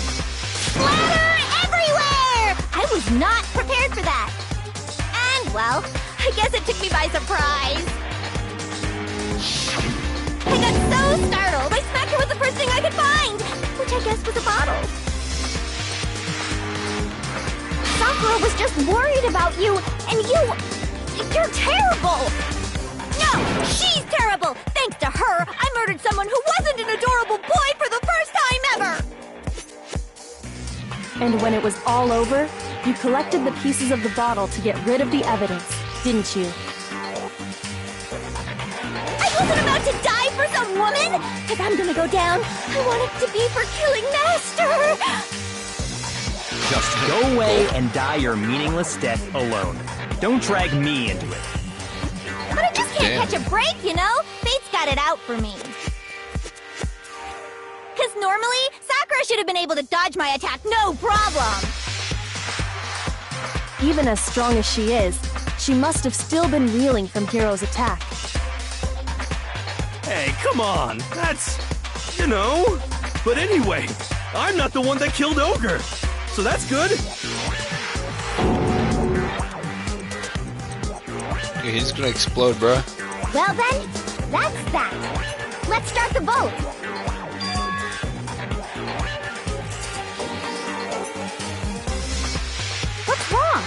Splatter everywhere! I was not prepared for that. And, well, I guess it took me by surprise. I got so startled, I smacked her with the first thing I could find, which I guess was a bottle. Sakura was just worried about you, and you're terrible! No, she's terrible! Thanks to her, I murdered someone who wasn't an adorable boy for the first time ever! And when it was all over, you collected the pieces of the bottle to get rid of the evidence, didn't you? I wasn't about to die for some woman! If I'm gonna go down, I want it to be for killing Master! Just go away and die your meaningless death alone. Don't drag me into it. But I just can't catch a break, you know? Fate's got it out for me. Because normally, Sakura should have been able to dodge my attack no problem! Even as strong as she is, she must have still been reeling from Hiro's attack. Hey, come on. That's, you know. But anyway, I'm not the one that killed Ogre. So that's good. Yeah, he's gonna explode, bro. Well then, that's that. Let's start the vote. What's wrong?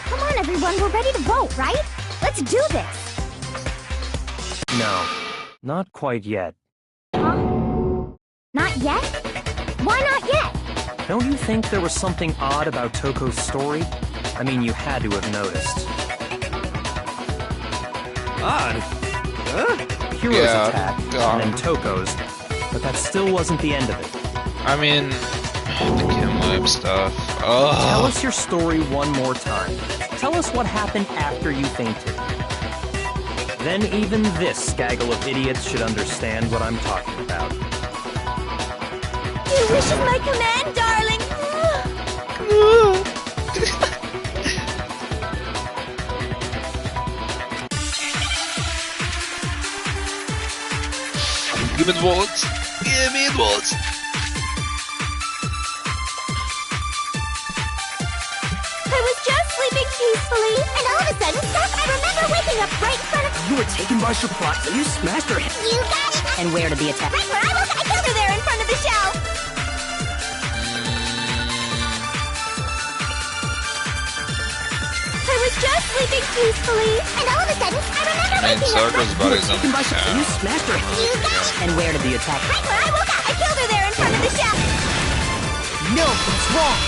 Come on, everyone, we're ready to vote, right? Let's do this. No, not quite yet. Huh? Not yet? Why not yet? Don't you think there was something odd about Toko's story? I mean, you had to have noticed. Odd? Huh? Hiro's Yeah, attack, yeah. and then Toko's, but that still wasn't the end of it. I mean, the Kim Web stuff. Tell Oh, us your story one more time. Tell us what happened after you fainted. Then even this gaggle of idiots should understand what I'm talking about. Your wish is my command, darling. give me the bullets. Give me the bullets. I was just sleeping peacefully, and all of a sudden, I remember waking up right in front of... You were taken by surprise and you smashed her head. You got it! And where did the attack? Right where I was, I killed her there in front of the shelf! I was just sleeping peacefully, and all of a sudden, I remember waking up... Sakura's body's on the And you smashed her head. You got it! And where did the attack? Right where I woke up, I killed her there in front of the shelf! No, that's wrong.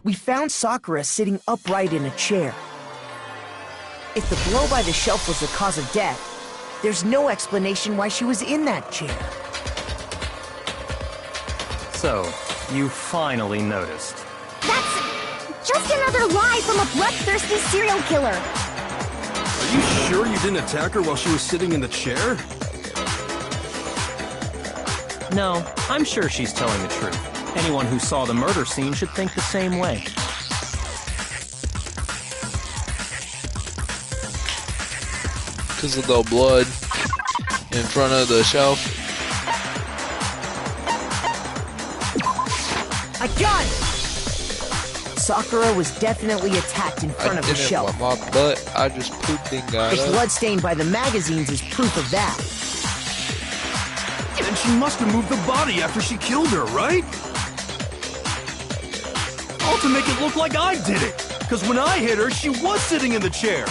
We found Sakura sitting upright in a chair. If the blow by the shelf was the cause of death, there's no explanation why she was in that chair. So, you finally noticed. That's just another lie from a bloodthirsty serial killer. Are you sure you didn't attack her while she was sitting in the chair? No, I'm sure she's telling the truth. Anyone who saw the murder scene should think the same way. Because of the blood in front of the shelf. I got it! Sakura was definitely attacked in front of the shelf. I didn't want my butt, I just pooped and got The up. blood stained by the magazines is proof of that. And she must have moved the body after she killed her, right? All to make it look like I did it. Because when I hit her, she was sitting in the chair.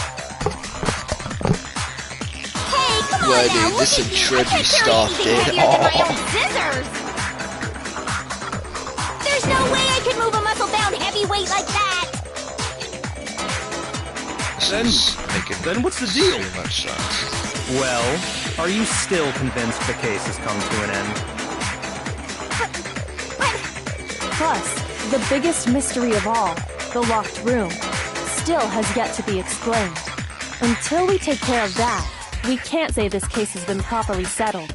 Hey, come on Well, now, dude, look this at some me. I trippy can't carry stuff, anything dude. heavier than my own scissors. There's no way I could move a muscle-bound heavyweight like that. Then what's the deal? Too much sense. Well, are you still convinced the case has come to an end? Plus, the biggest mystery of all, the locked room, still has yet to be explained. Until we take care of that, we can't say this case has been properly settled.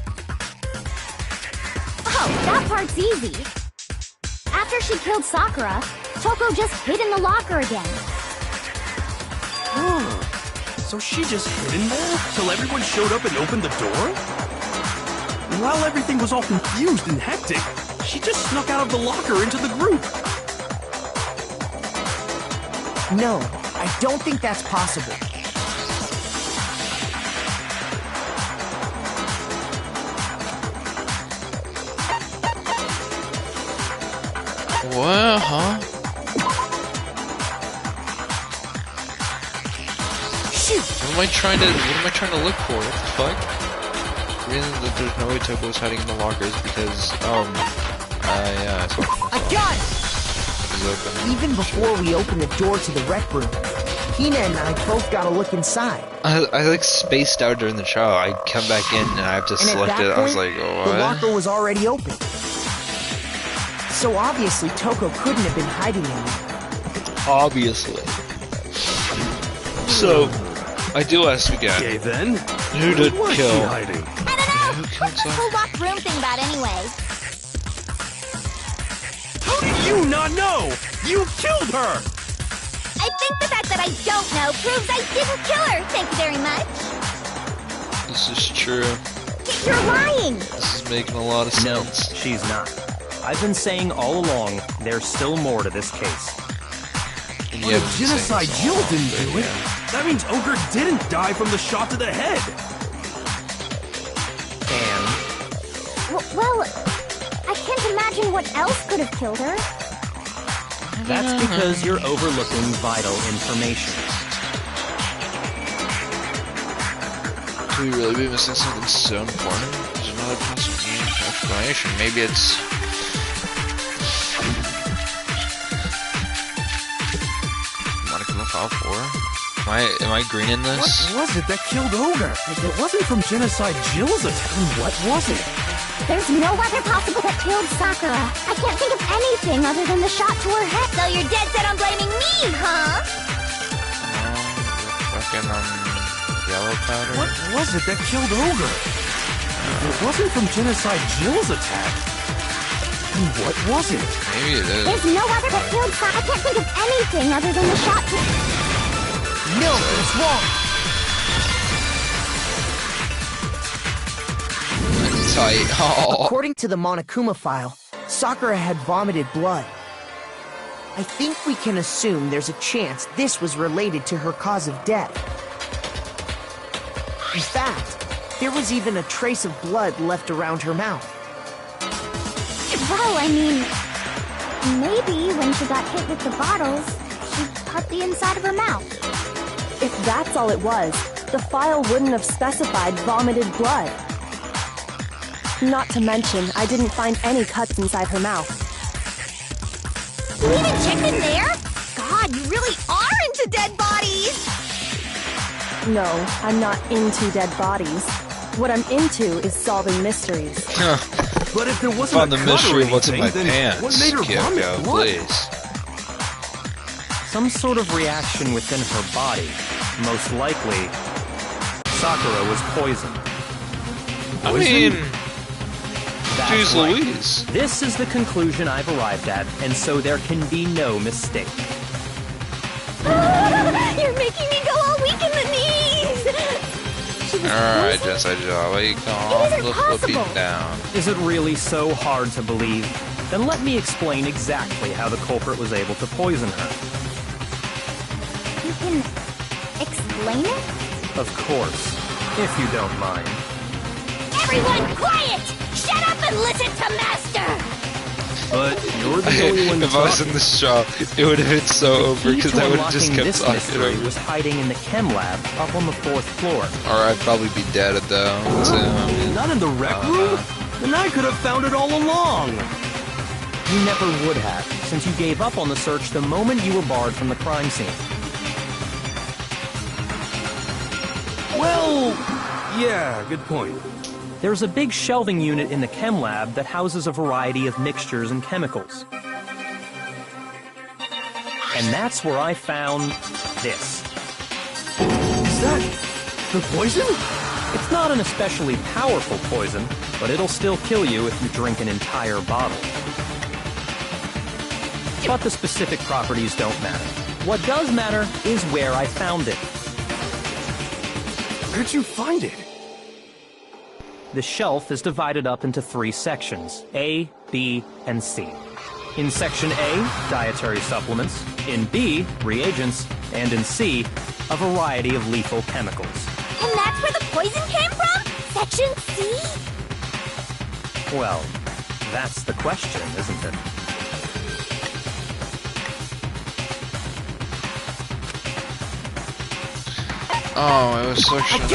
Oh, that part's easy. After she killed Sakura, Toko just hid in the locker again. So she just hid in there till everyone showed up and opened the door? And while everything was all confused and hectic, she just snuck out of the locker into the group. No, I don't think that's possible. What, huh? Shoot! What am I trying to look for? What the fuck? The reason that there's no way Toko was hiding in the lockers because, yeah, I saw I got it! it was open. Even before we opened the door to the rec room, Hina and I both got a look inside. I like spaced out during the trial. I come back in and I have to And at select that it. I was point, like, oh, the what? locker was already open. So obviously Toko couldn't have been hiding in there. Obviously. So, I do ask again. Okay then. Who did Was she kill? hiding? I don't know. Who killed What's the whole Sakura? locked room thing about anyway? How do you not know? You killed her! I think the fact that I don't know proves I didn't kill her. Thank you very much. This is true. You're lying. This is making a lot of No, sense. she's not. I've been saying all along, there's still more to this case. And But you if haven't been Genocide saying Jill this all didn't along, do but it. yeah. That means Ogre didn't die from the shot to the head. And Well, I can't imagine what else could have killed her. that's because you're overlooking vital information. Could we really be missing something so important? There's another possible explanation. Maybe it's... Monica File 4? Am I green in What this? was it that killed Ogre? If it wasn't from Genocide Jill's attack, then what was it? There's no other possible that killed Sakura. I can't think of anything other than the shot to her head. So you're dead set on blaming me, huh? Fucking, yellow powder? What was it that killed Ogre? If it wasn't from Genocide Jill's attack, then what was it? Maybe it is. There's no other that killed Sakura. I can't think of anything other than the shot to... No, it's wrong! Tight. Oh. According to the Monokuma file, Sakura had vomited blood. I think we can assume there's a chance this was related to her cause of death. In fact, there was even a trace of blood left around her mouth. Well, I mean, maybe when she got hit with the bottles, she cut the inside of her mouth. If that's all it was, the file wouldn't have specified vomited blood. Not to mention, I didn't find any cuts inside her mouth. You even checked in there? God, you really are into dead bodies! No, I'm not into dead bodies. What I'm into is solving mysteries. But if there wasn't Found the a cut mystery or of what's in my anything, then what pants. made her vomit Kyoko, blood? please. Some sort of reaction within her body. Most likely, Sakura was poisoned. I mean, That's jeez right. Louise. This is the conclusion I've arrived at, and so there can be no mistake. You're making me go all weak in the knees! Alright, Jessica Jolly, calm It isn't the flippy possible. down. Is it really so hard to believe? Then let me explain exactly how the culprit was able to poison her. You can explain it? Of course, if you don't mind. Everyone quiet! Shut up and listen to Master! But you're the only one If I was in talking. this show, it would have been so The over key because to I would have just unlocking kept this talking mystery over. was hiding in the chem lab up on the 4th floor. Or I'd probably be dead though. So, I mean, Not in the rec room? Then I could have found it all along. You never would have, since you gave up on the search the moment you were barred from the crime scene. Well, yeah, good point. There's a big shelving unit in the chem lab that houses a variety of mixtures and chemicals. And that's where I found this. Is that the poison? It's not an especially powerful poison, but it'll still kill you if you drink an entire bottle. But the specific properties don't matter. What does matter is where I found it. Where'd you find it? The shelf is divided up into 3 sections, A, B, and C. In Section A, dietary supplements. In B, reagents. And in C, a variety of lethal chemicals. And that's where the poison came from? Section C? Well, that's the question, isn't it? oh, it was Section A,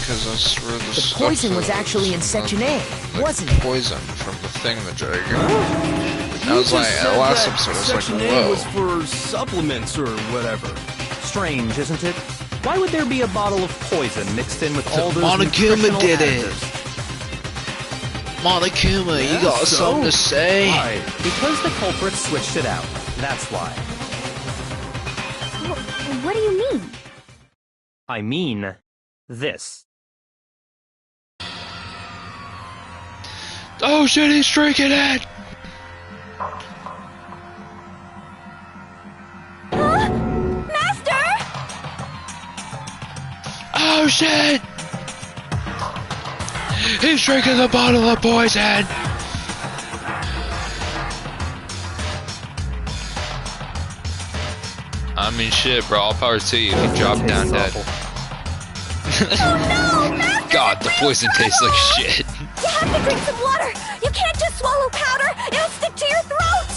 because that's where the The poison was actually in Section A, wasn't it? Poison from the thingamajig. You I was like, just at said last that episode, I was like, Section A whoa. was for supplements or whatever. Strange, isn't it? Why would there be a bottle of poison mixed in with all those Monokuma nutritional did it. additives? Monokuma, you got so? something to say? Why? Because the culprit switched it out. That's why. What do you mean? I mean, this. Oh shit, he's drinking it! Master! Oh shit! He's drinking the bottle of poison! I mean shit, bro, all power to you. You drop down dead. Oh no! Master! God, the poison tastes like shit. You have to drink some water! You can't just swallow powder! It'll stick to your throat!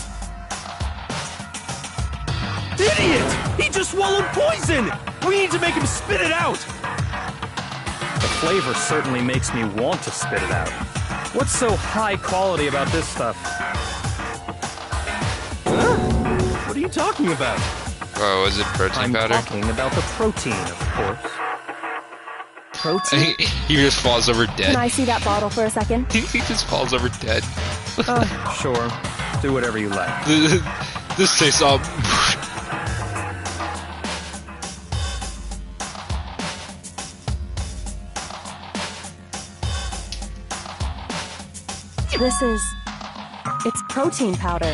Idiot! He just swallowed poison! We need to make him spit it out! The flavor certainly makes me want to spit it out. What's so high quality about this stuff? Huh? What are you talking about? Oh, is it protein I'm powder? talking about the protein, of course. Protein? He just falls over Can dead. I see that bottle for a second? He just falls over dead. Sure. Do whatever you like. This tastes all... This is... It's protein powder.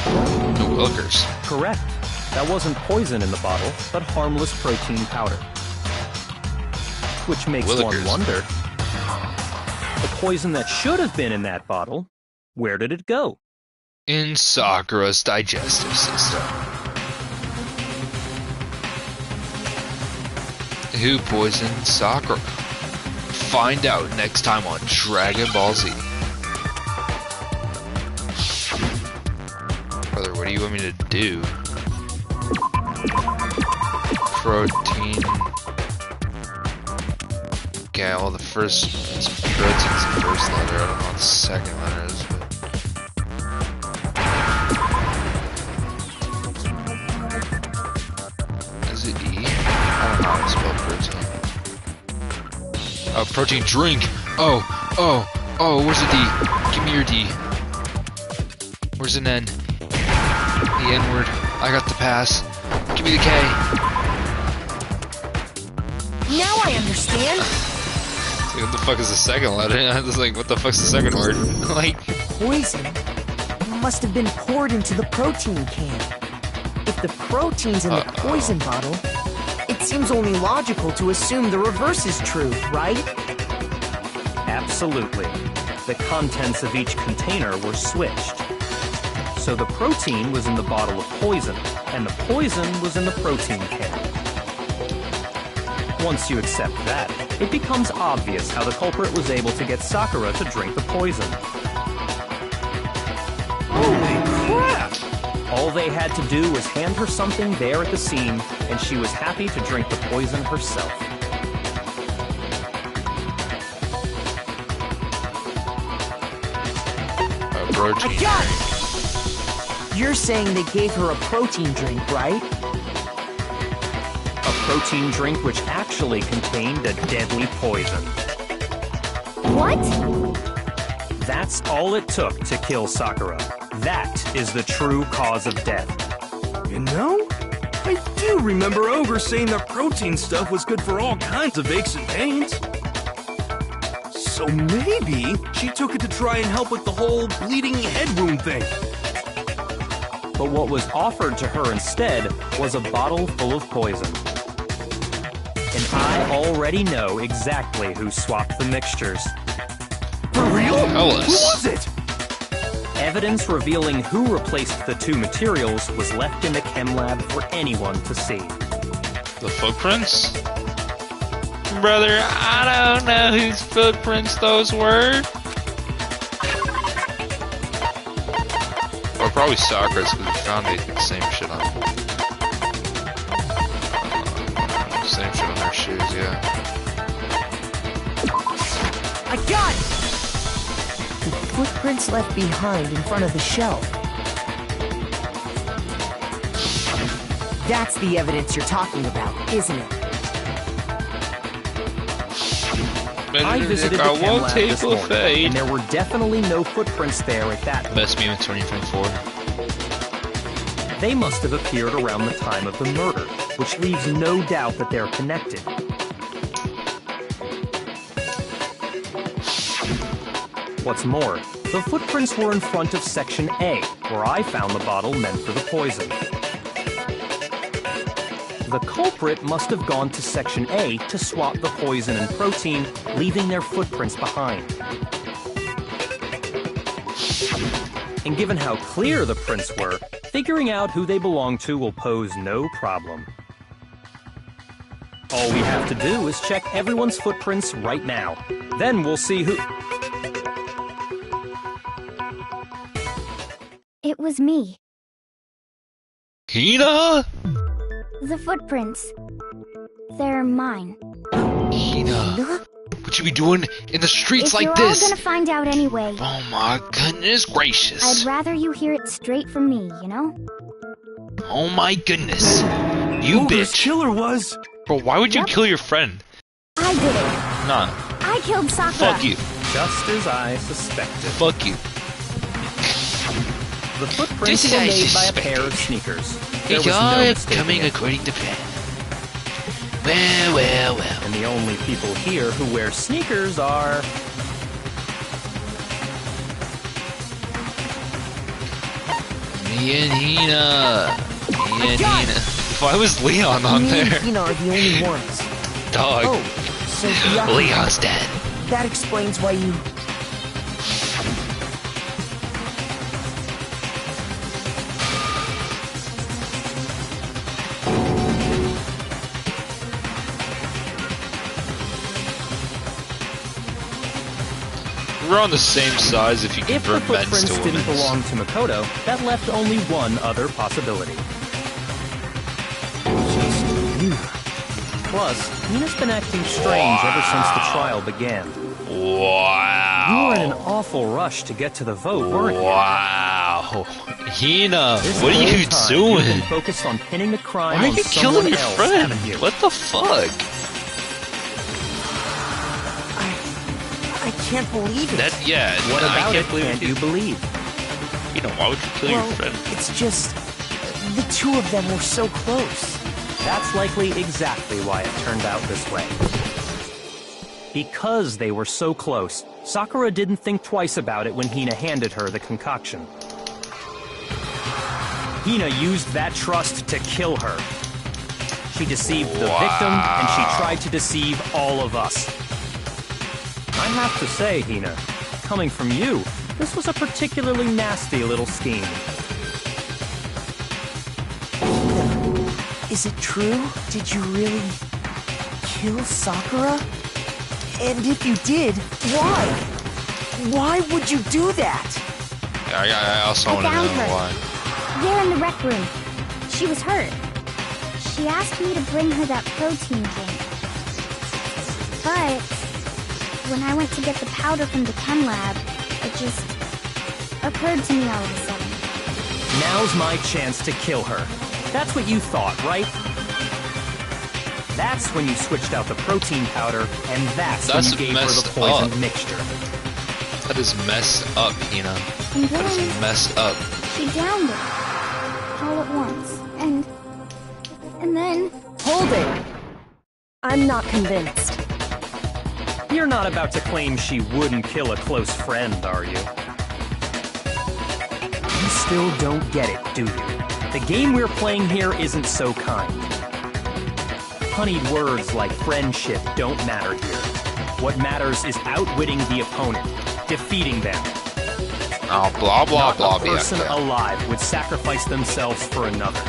The Wilkers. Correct. That wasn't poison in the bottle, but harmless protein powder. Which makes one Willikers. wonder. The poison that should have been in that bottle, where did it go? in Sakura's digestive system. Who poisoned Sakura? Find out next time on Dragon Ball Z. Brother, what do you want me to do? Protein. Okay, well the first protein's the first letter. I don't know what the second letter is, but... Is it E? I don't know how to spell protein. Oh, protein drink! Oh, where's the D? Give me your D. Where's an N? The N-word. I got the pass. Give me the K. Now I understand. Like, what the fuck is the second letter? I was like, what the fuck's the second word? Like... Poison must have been poured into the protein can. If the protein's in the poison bottle, it seems only logical to assume the reverse is true, right? Absolutely. The contents of each container were switched. So the protein was in the bottle of poison, and the poison was in the protein can. Once you accept that, it becomes obvious how the culprit was able to get Sakura to drink the poison. Holy crap! All they had to do was hand her something there at the scene, and she was happy to drink the poison herself. I got it! You're saying they gave her a protein drink, right? A protein drink which actually contained a deadly poison. What? That's all it took to kill Sakura. That is the true cause of death. You know, I do remember Ogre saying that protein stuff was good for all kinds of aches and pains. So maybe she took it to try and help with the whole bleeding head wound thing. But what was offered to her instead was a bottle full of poison. And I already know exactly who swapped the mixtures. For real? Tell us. Who was it? Evidence revealing who replaced the two materials was left in the chem lab for anyone to see. The footprints? Brother, I don't know whose footprints those were. Or probably Sakura's, because we found the same shit on same shit on her shoes, yeah. I got it! The footprints left behind in front of the shelf. That's the evidence you're talking about, isn't it? I visited the chem lab this morning, and there were definitely no footprints there at that point. Best meme in 2024. They must have appeared around the time of the murder, which leaves no doubt that they're connected. What's more, the footprints were in front of Section A, where I found the bottle meant for the poison. The culprit must have gone to Section A to swap the poison and protein, leaving their footprints behind. And given how clear the prints were, figuring out who they belong to will pose no problem. All we have to do is check everyone's footprints right now. Then we'll see who... It was me. Hina? The footprints. They're mine. Hina? What you be doing in the streets like If you're this? all gonna find out anyway. Oh my goodness gracious. I'd rather you hear it straight from me, you know? Oh my goodness. You Ogre's bitch. killer was... Bro, why would you Yep. kill your friend? I did it. Nah. I killed Sakura. Fuck you. Just as I suspected. Fuck you. The footprints Just were as I made by a suspected. pair of sneakers. There It's was all no mistaking coming it. according to plan. Well. And the only people here who wear sneakers are... Me and Hina. Me and Hina. Why was Leon on Me and there? Hina are the only ones. Dog. Oh, so yeah, Leon's dead. that explains why you... never on the same size if you If the convert men's footprints to didn't women's. belong to Makoto, that left only one other possibility. Plus, Hina's been acting strange ever since the trial began. Wow. You were in an awful rush to get to the vote, weren't you? Wow. Hina, This what are whole you time, doing? You've been focused on pinning the crime Why are on you someone killing your else, friend? haven't you? What the fuck? I can't believe it. What I about can't it believe can't you believe? Why would you kill Well, your friend? it's just the two of them were so close. That's likely exactly why it turned out this way. Because they were so close, Sakura didn't think twice about it when Hina handed her the concoction. Hina used that trust to kill her. She deceived the victim, and she tried to deceive all of us. I have to say, Hina, coming from you, this was a particularly nasty little scheme. Is it true? Did you really kill Sakura? And if you did, why? Why would you do that? I also want to found know her. why. There in the rec room. She was hurt. She asked me to bring her that protein drink. But when I went to get the powder from the chem lab, it just occurred to me all of a sudden. Now's my chance to kill her. That's what you thought, right? That's when you switched out the protein powder, and that's when you gave her the messed poisoned up. mixture. That is messed up, Hina. And That is then messed up. she downed it. All at once. And then... Hold it! I'm not convinced. You're not about to claim she wouldn't kill a close friend, are you? You still don't get it, do you? The game we're playing here isn't so kind. Honeyed words like friendship don't matter here. What matters is outwitting the opponent, defeating them. Oh, blah, blah, Not blah, a person yeah. alive would sacrifice themselves for another.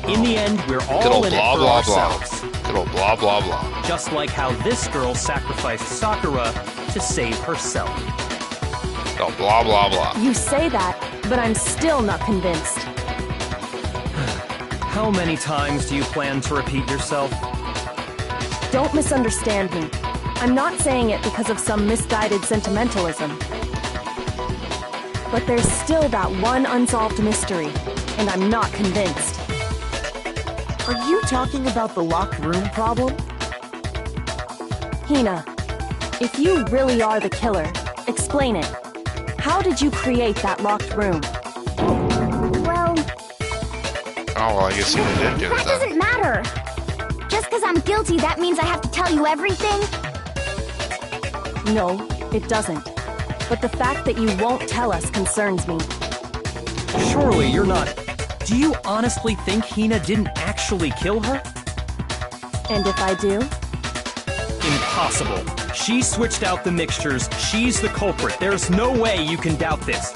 In the end, we're Good all old in it blah, for blah, blah. ourselves. Good old blah, blah, blah. Just like how this girl sacrificed Sakura to save herself. Good old blah, blah, blah. You say that, but I'm still not convinced. How many times do you plan to repeat yourself? Don't misunderstand me. I'm not saying it because of some misguided sentimentalism. But there's still that one unsolved mystery, and I'm not convinced. Are you talking about the locked room problem? Hina, if you really are the killer, explain it. How did you create that locked room? Well, Oh, well, I guess Hina did do it that then. doesn't matter. Just because I'm guilty, that means I have to tell you everything? No, it doesn't. But the fact that you won't tell us concerns me. Surely you're not... Do you honestly think Hina didn't actually kill her? And if I do? Impossible. She switched out the mixtures. She's the culprit. There's no way you can doubt this.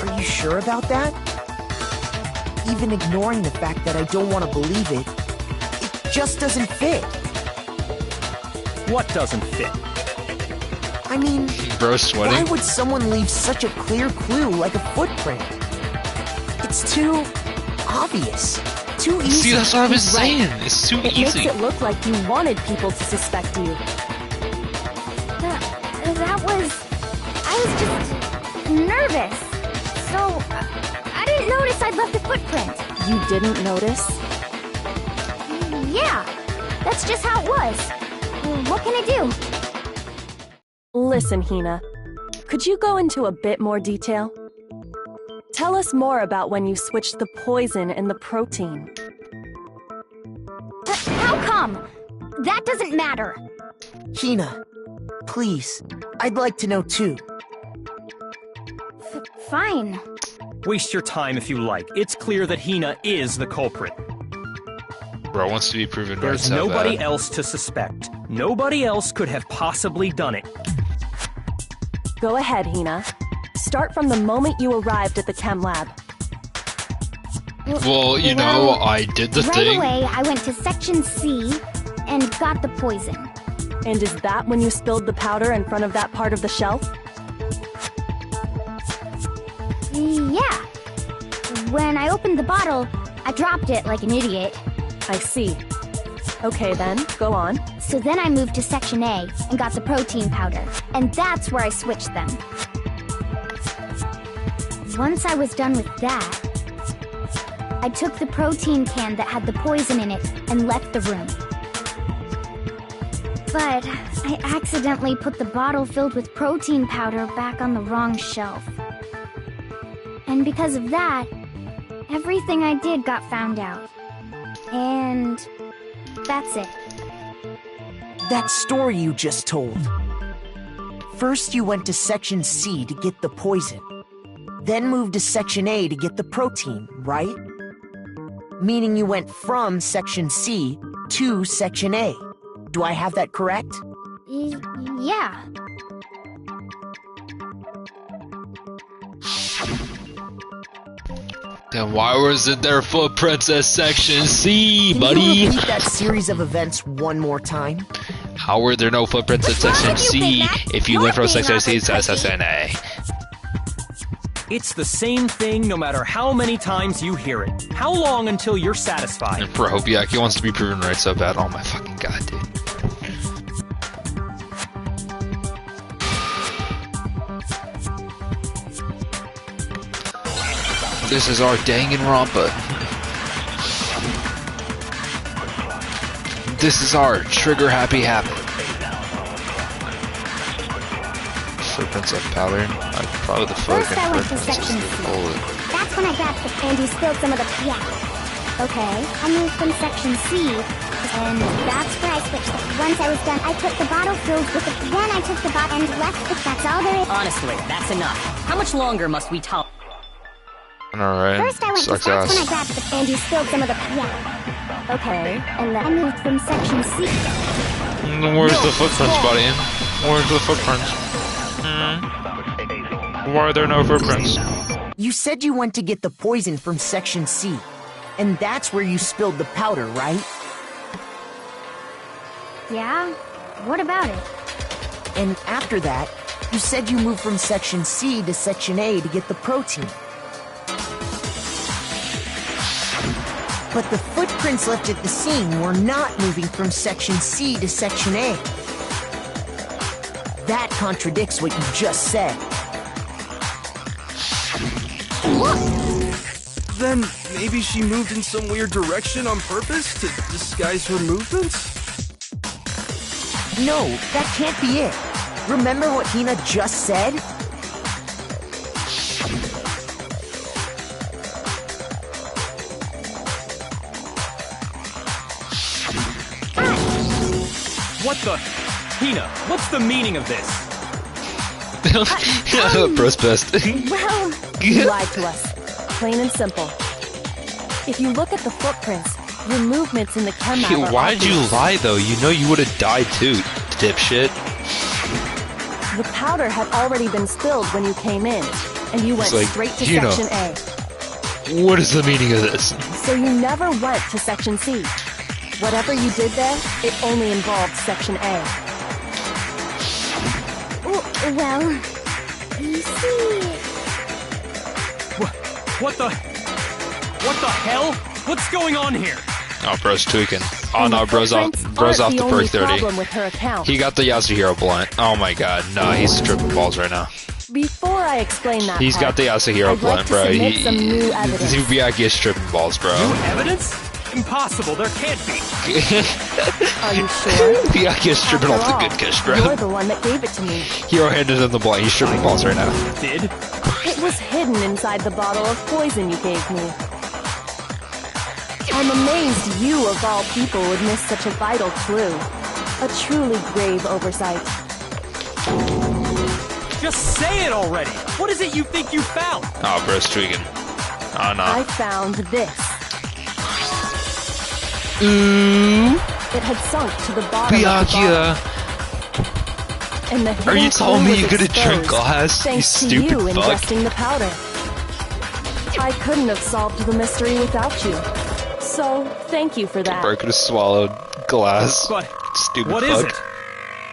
Are you sure about that? Even ignoring the fact that I don't want to believe it, it just doesn't fit. What doesn't fit? I mean, Bro why sweating? would someone leave such a clear clue like a footprint? It's too obvious. Too easy. See, that's what I was He's right. saying. It's too It easy. makes it look like you wanted people to suspect you. That was... I was just nervous. So, I didn't notice I'd left a footprint. You didn't notice? Yeah, that's just how it was. What can I do? Listen, Hina. Could you go into a bit more detail? Tell us more about when you switched the poison and the protein. How come? That doesn't matter. Hina, please, I'd like to know too. Fine. Waste your time if you like. It's clear that Hina is the culprit. Bro wants to be proven right There's so nobody bad. else to suspect. Nobody else could have possibly done it. Go ahead, Hina. Start from the moment you arrived at the chem lab. Well, you know, Well, I did the Right thing. away, I went to Section C and got the poison. And is that when you spilled the powder in front of that part of the shelf? Yeah. When I opened the bottle, I dropped it like an idiot. I see. Okay then, go on. So then I moved to Section A and got the protein powder. And that's where I switched them. Once I was done with that, I took the protein can that had the poison in it and left the room. But I accidentally put the bottle filled with protein powder back on the wrong shelf. And because of that, everything I did got found out. And that's it. That story you just told. First you went to Section C to get the poison. Then moved to Section A to get the protein, right? Meaning you went from Section C to Section A. Do I have that correct? Yeah. Then why wasn't there footprints at Section C, buddy? Can you repeat that series of events one more time? How were there no footprints at Section C if you went from Section C to Section A? It's the same thing no matter how many times you hear it. How long until you're satisfied? Bro, Biaki wants to be proven right so bad. Oh my fucking god, dude. This is our Danganronpa. This is our trigger happy habit. Footprints of powder. Probably the First fucking I went to footprints. Section C. That's when I grabbed the and you spilled some of the Okay, I moved from Section C, and that's where I switched it. Once I was done, I put the bottle filled with it. Then I took the bottle and left it. That's all there is. Honestly, that's enough. How much longer must we tolerate? Alright. First I went to Sucks that's when I ass. grabbed the and you spilled some of the Okay, and then I moved from Section C. Where's the footprints, buddy? Where's the footprints? Why are there no footprints? You said you went to get the poison from Section C. And that's where you spilled the powder, right? Yeah? What about it? And after that, you said you moved from Section C to Section A to get the protein. But the footprints left at the scene were not moving from Section C to Section A. That contradicts what you just said. Look! Then maybe she moved in some weird direction on purpose to disguise her movements? No, that can't be it. Remember what Hina just said? What the? Hina, what's the meaning of this? Bro's best. Well, You lied to us. Plain and simple. If you look at the footprints, your movements in the chem lab are Why'd you obvious. lie though? You know you would have died too, dipshit. The powder had already been spilled when you came in, and you went like, straight to you know. Section A. What is the meaning of this? So you never went to Section C. Whatever you did there, it only involved Section A. well, you see... What the hell? What's going on here? Oh, bro's tweaking. Oh And no, the bro's off footprints aren't the only perk 30. problem with her account. He got the Yasuhiro blunt. Oh my god, no, he's tripping balls right now. Before I explain that He's part, got the Yasuhiro I'd blunt, like to bro. submit some new evidence. Miyagi is tripping balls, bro. Evidence? Impossible, there can't be. Are you sure? Miyagi is stripping After off the all, good kiss, bro. You're the one that gave it to me. Hero handed him the blunt. He's tripping balls right now. Did? It was hidden inside the bottle of poison you gave me. I'm amazed you, of all people, would miss such a vital clue. A truly grave oversight. Just say it already. What is it you think you found? Oh, bro's tweaking. Oh no. I found this. Ooh, It had sunk to the bottom of the Byakuya. bottle. And the Are you hidden telling clue me was you could have drank exposed glass, you thanks to stupid you fuck? ingesting the powder. I couldn't have solved the mystery without you. So, thank you for that. Bro could have swallowed glass. But Stupid what fuck. is it?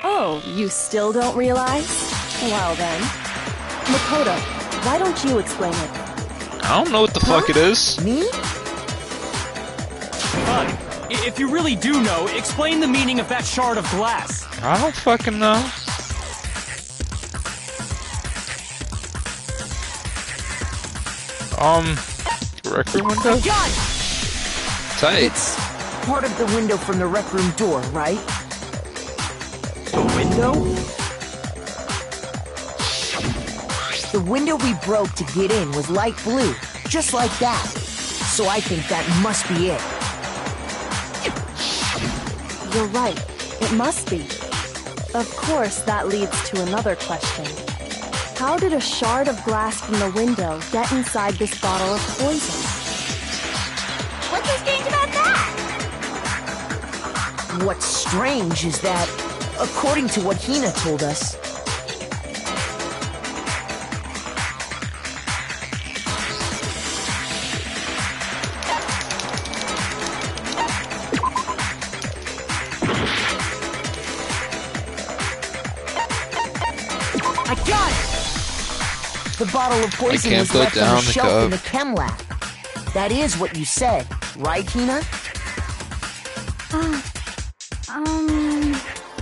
Oh, you still don't realize? Well then. Makoto, why don't you explain it? I don't know what the fuck it is. Me? Fine. If you really do know, explain the meaning of that shard of glass. I don't fucking know. Rec room window? God! Tight. It's part of the window from the rec room door, right? The window? The window we broke to get in was light blue, just like that. So I think that must be it. You're right. It must be. Of course, that leads to another question. How did a shard of glass from the window get inside this bottle of poison? What's so strange about that? What's strange is that, according to what Hina told us, I got it! The bottle of poison can't was put left on down the the shelf in cup. the chem lab. That is what you said, right, Hina?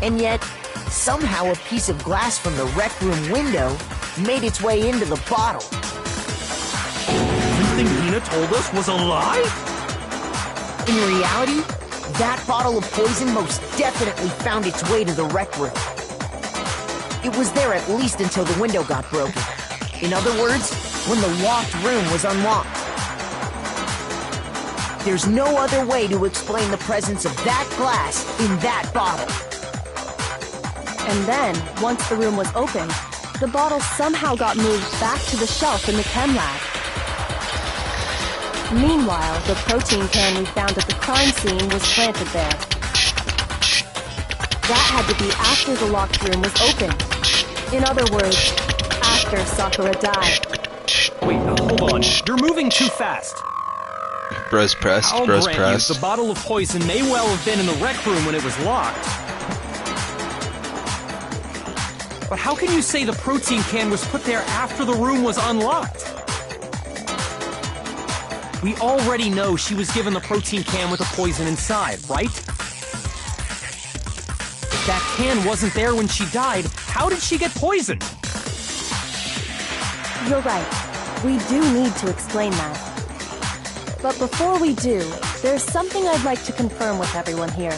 And yet, somehow a piece of glass from the rec room window made its way into the bottle. Everything Hina told us was a lie? In reality, that bottle of poison most definitely found its way to the rec room. It was there at least until the window got broken. In other words, when the locked room was unlocked. There's no other way to explain the presence of that glass in that bottle. And then, once the room was opened, the bottle somehow got moved back to the shelf in the chem lab. Meanwhile, the protein can we found at the crime scene was planted there. That had to be after the locked room was opened. In other words, after Sakura died. Wait, hold on. You're moving too fast. Bros pressed, I'll bros grant pressed. you, the bottle of poison may well have been in the rec room when it was locked. But how can you say the protein can was put there after the room was unlocked? We already know she was given the protein can with the poison inside, right? If that can wasn't there when she died, how did she get poisoned? You're right. We do need to explain that. But before we do, there's something I'd like to confirm with everyone here.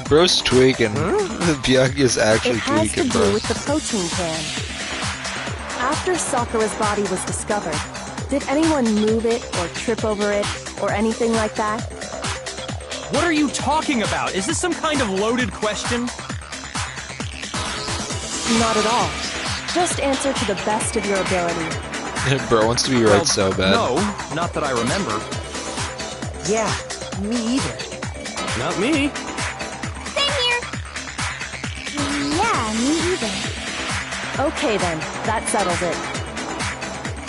Bro's tweaking. Byakuya is actually It has to tweaking, do bro. with the protein can. After Sakura's body was discovered, did anyone move it or trip over it or anything like that? What are you talking about? Is this some kind of loaded question? Not at all. Just answer to the best of your ability. Bro wants to be right so bad. No, not that I remember. Yeah, me either. Not me. Same here. Yeah, me either. Okay then, that settles it.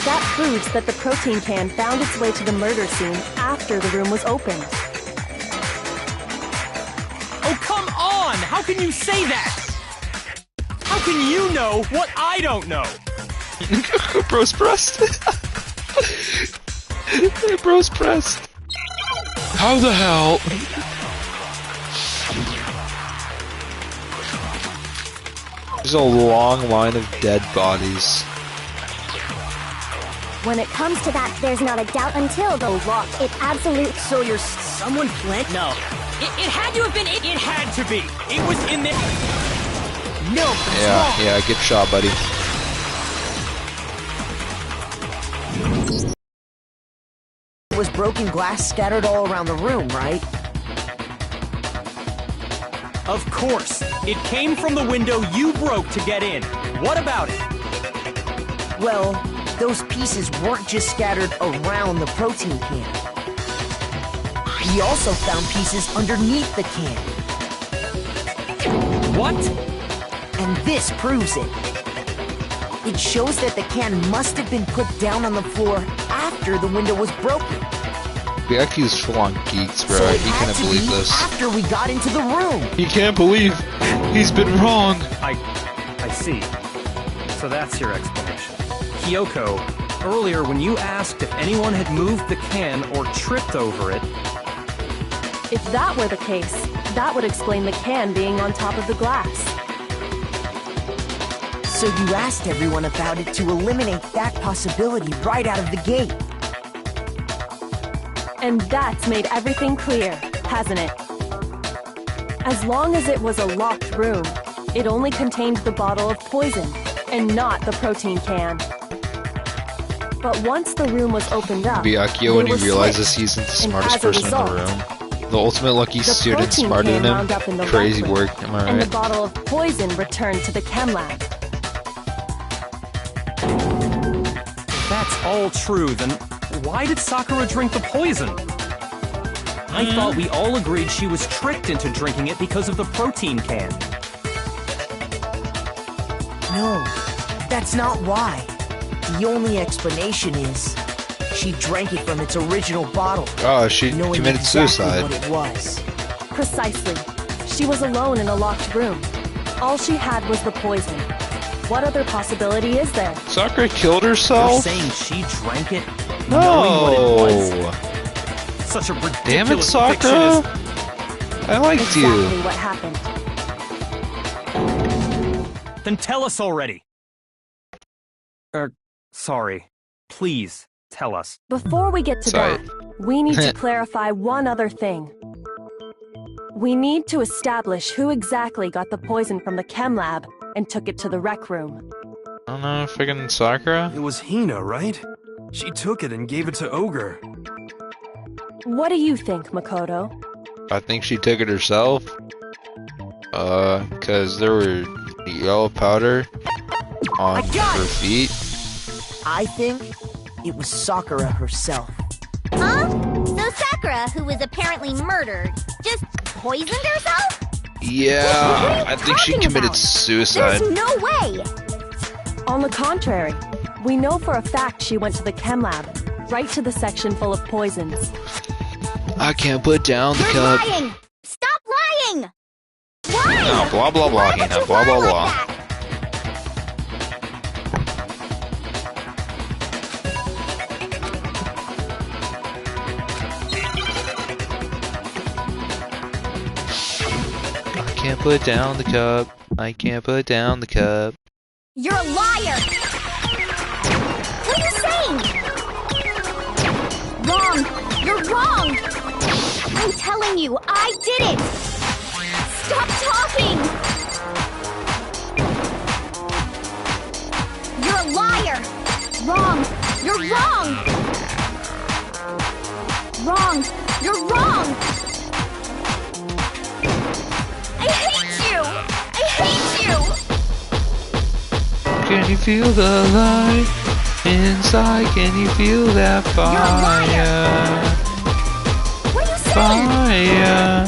That proves that the protein can found its way to the murder scene after the room was opened. Oh, come on! How can you say that? How can you know what I don't know? Bro's pressed. Bro's pressed. How the hell? There's a long line of dead bodies. When it comes to that, there's not a doubt until the lock. It absolute. So you're someone plant? No. It had to have been. It Had to be. It was in there. No. it's wrong. Yeah, get shot, buddy. There was broken glass scattered all around the room, right? Of course. It came from the window you broke to get in. What about it? Well, those pieces weren't just scattered around the protein can. We also found pieces underneath the can. What? And this proves it. It shows that the can must have been put down on the floor after the window was broken. Byaku's full on geeks, bro. So it He had can't to believe be this. after we got into the room. He can't believe he's been wrong. I see. So that's your explanation. Kyoko, earlier when you asked if anyone had moved the can or tripped over it... If that were the case, that would explain the can being on top of the glass. So you asked everyone about it to eliminate that possibility right out of the gate. And that's made everything clear, hasn't it? As long as it was a locked room, it only contained the bottle of poison, and not the protein can. But once the room was opened up, Byakuya, when they he were realizes switched, he's the and smartest as a person result, in the room. The ultimate lucky the student, protein smarter can than wound up in him. the Crazy rec room, work, am I and the right? bottle of poison returned to the chem lab. If that's all true, then why did Sakura drink the poison? I thought we all agreed she was tricked into drinking it because of the protein can. No, that's not why. The only explanation is she drank it from its original bottle. Oh, she knowing committed exactly suicide. what it was. Precisely. She was alone in a locked room. All she had was the poison. What other possibility is there? Sakura killed You're herself? saying she drank it, knowing what it was? No! Such a ridiculous Damn it, fiction Sakura! is... I liked Exactly you. what happened. Then tell us already. Sorry. Please, tell us. Before we get to Sorry. that, we need to clarify one other thing. We need to establish who exactly got the poison from the chem lab and took it to the rec room. I don't know, friggin' Sakura? It was Hina, right? She took it and gave it to Ogre. What do you think, Makoto? I think she took it herself. Cause there were yellow powder on her feet. I think it was Sakura herself. Huh? So Sakura, who was apparently murdered, just poisoned herself? Yeah, I think she talking committed about? suicide. There's no way! On the contrary, we know for a fact she went to the chem lab, right to the section full of poisons. I can't put down the You're cup. lying! Stop lying! Why? No, blah blah blah, Why would Hina, you blah lie blah like blah. that? I can't put down the cup. I can't put down the cup. You're a liar! What are you saying? Wrong! You're wrong! I'm telling you, I did it! Stop talking! You're a liar! Wrong! You're wrong! Wrong! You're wrong! I hate you! I hate you! Can you feel the light inside? Can you feel that fire? What are you saying? Fire.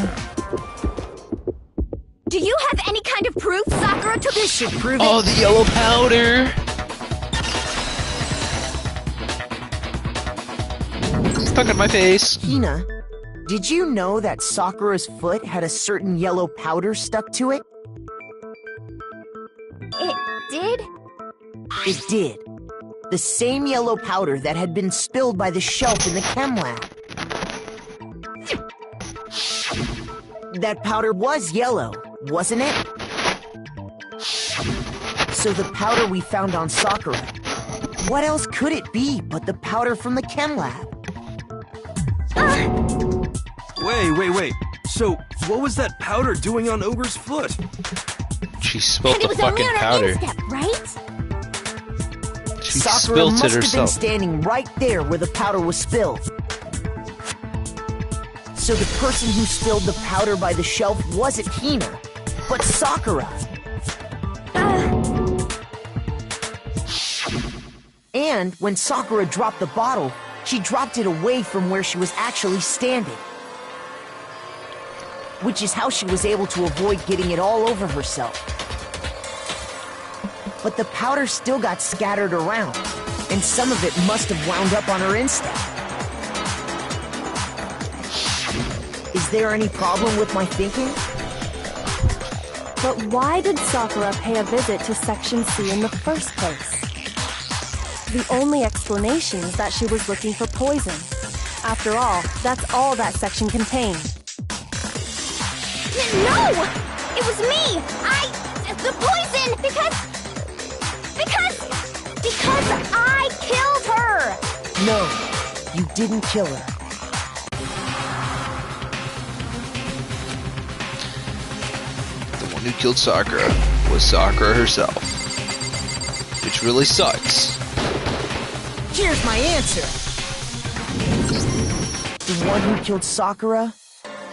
Do you have any kind of proof Sakura took this? Should prove Oh, it. the yellow powder! Stuck in my face. Hina, did you know that Sakura's foot had a certain yellow powder stuck to it? It did? It did. The same yellow powder that had been spilled by the shelf in the chem lab. That powder was yellow, wasn't it? So the powder we found on Sakura, what else could it be but the powder from the chem lab? Wait. So, what was that powder doing on Ogre's foot? She spilled And the it was only fucking on powder. her instep, right? She Sakura spilled must it have been herself. standing right there where the powder was spilled. So the person who spilled the powder by the shelf wasn't Hina, but Sakura. And when Sakura dropped the bottle, she dropped it away from where she was actually standing. Which is how she was able to avoid getting it all over herself. But the powder still got scattered around, and some of it must have wound up on her instep. Is there any problem with my thinking? But why did Sakura pay a visit to Section C in the first place? The only explanation is that she was looking for poison. After all, that's all that section contained. No! It was me! The poison! Because I killed her! No, you didn't kill her. The one who killed Sakura was Sakura herself. Which really sucks. Here's my answer. The one who killed Sakura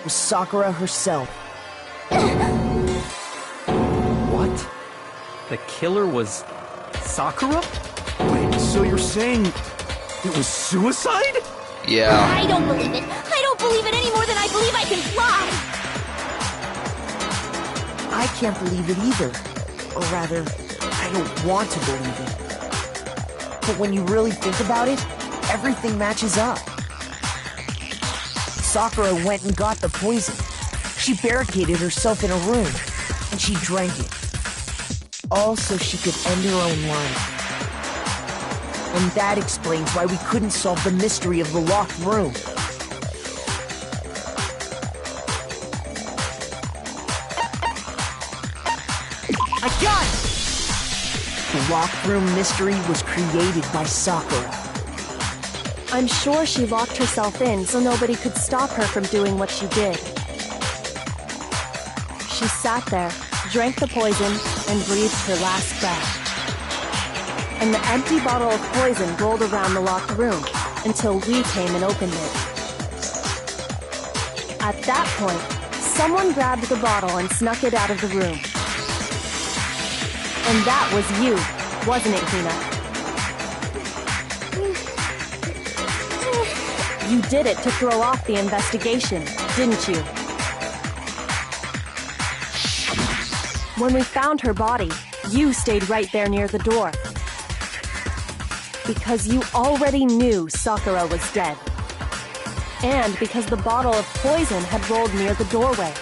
was Sakura herself. What? The killer was Sakura? Wait, so you're saying it was suicide? Yeah. I don't believe it. I don't believe it any more than I believe I can fly. I can't believe it either. Or rather, I don't want to believe it. But when you really think about it, everything matches up. Sakura went and got the poison. She barricaded herself in a room, and she drank it. All so she could end her own life. And that explains why we couldn't solve the mystery of the locked room. I got it! The locked room mystery was created by Sakura. I'm sure she locked herself in so nobody could stop her from doing what she did. She sat there, drank the poison, and breathed her last breath. And the empty bottle of poison rolled around the locked room until we came and opened it. At that point, someone grabbed the bottle and snuck it out of the room. And that was you, wasn't it, Hina? You did it to throw off the investigation, didn't you? When we found her body, you stayed right there near the door. Because you already knew Sakura was dead. And because the bottle of poison had rolled near the doorway.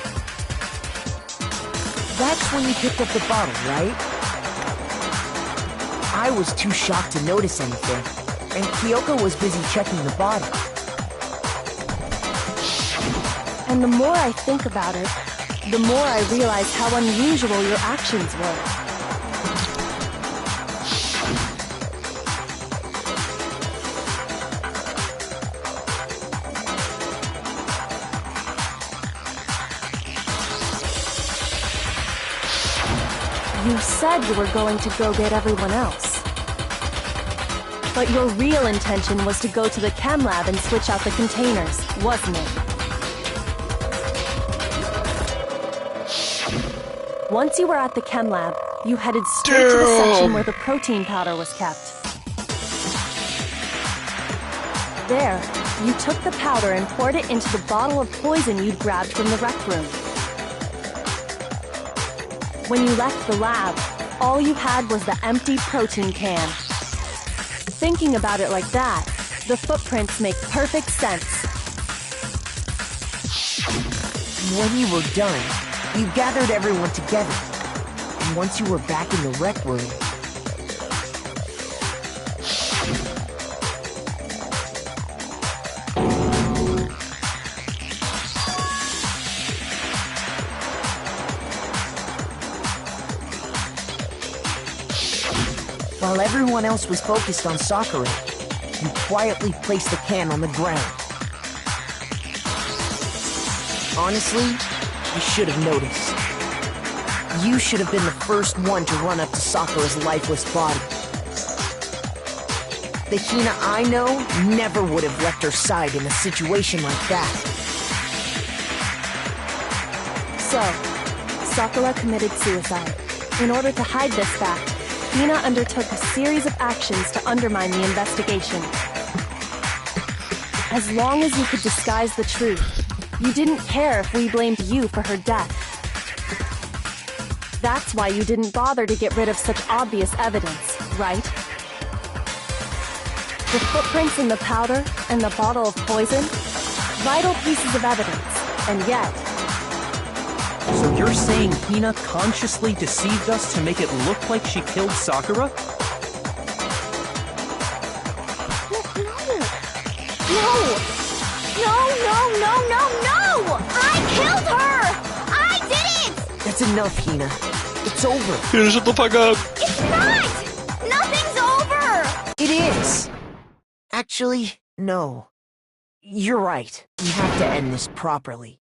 That's when you picked up the bottle, right? I was too shocked to notice anything, and Kyoko was busy checking the bottle. And the more I think about it, the more I realize how unusual your actions were. You said you were going to go get everyone else. But your real intention was to go to the chem lab and switch out the containers, wasn't it? Once you were at the chem lab, you headed straight to the section where the protein powder was kept. There, you took the powder and poured it into the bottle of poison you'd grabbed from the rec room. When you left the lab, all you had was the empty protein can. Thinking about it like that, the footprints make perfect sense. When you were done, you gathered everyone together. And once you were back in the rec room, while everyone else was focused on Sakura, you quietly placed the can on the ground. Honestly, I should have noticed. You should have been the first one to run up to Sakura's lifeless body. The Hina I know never would have left her side in a situation like that. So, Sakura committed suicide. In order to hide this fact, Hina undertook a series of actions to undermine the investigation. As long as you could disguise the truth, you didn't care if we blamed you for her death. That's why you didn't bother to get rid of such obvious evidence, right? The footprints in the powder and the bottle of poison, vital pieces of evidence, And yet, So you're saying Hina consciously deceived us to make it look like she killed Sakura? No! I killed her! I did it! That's enough, Hina. It's over. Hina, shut the fuck up. It's not! Nothing's over! It is! Actually, no. You're right. We have to end this properly.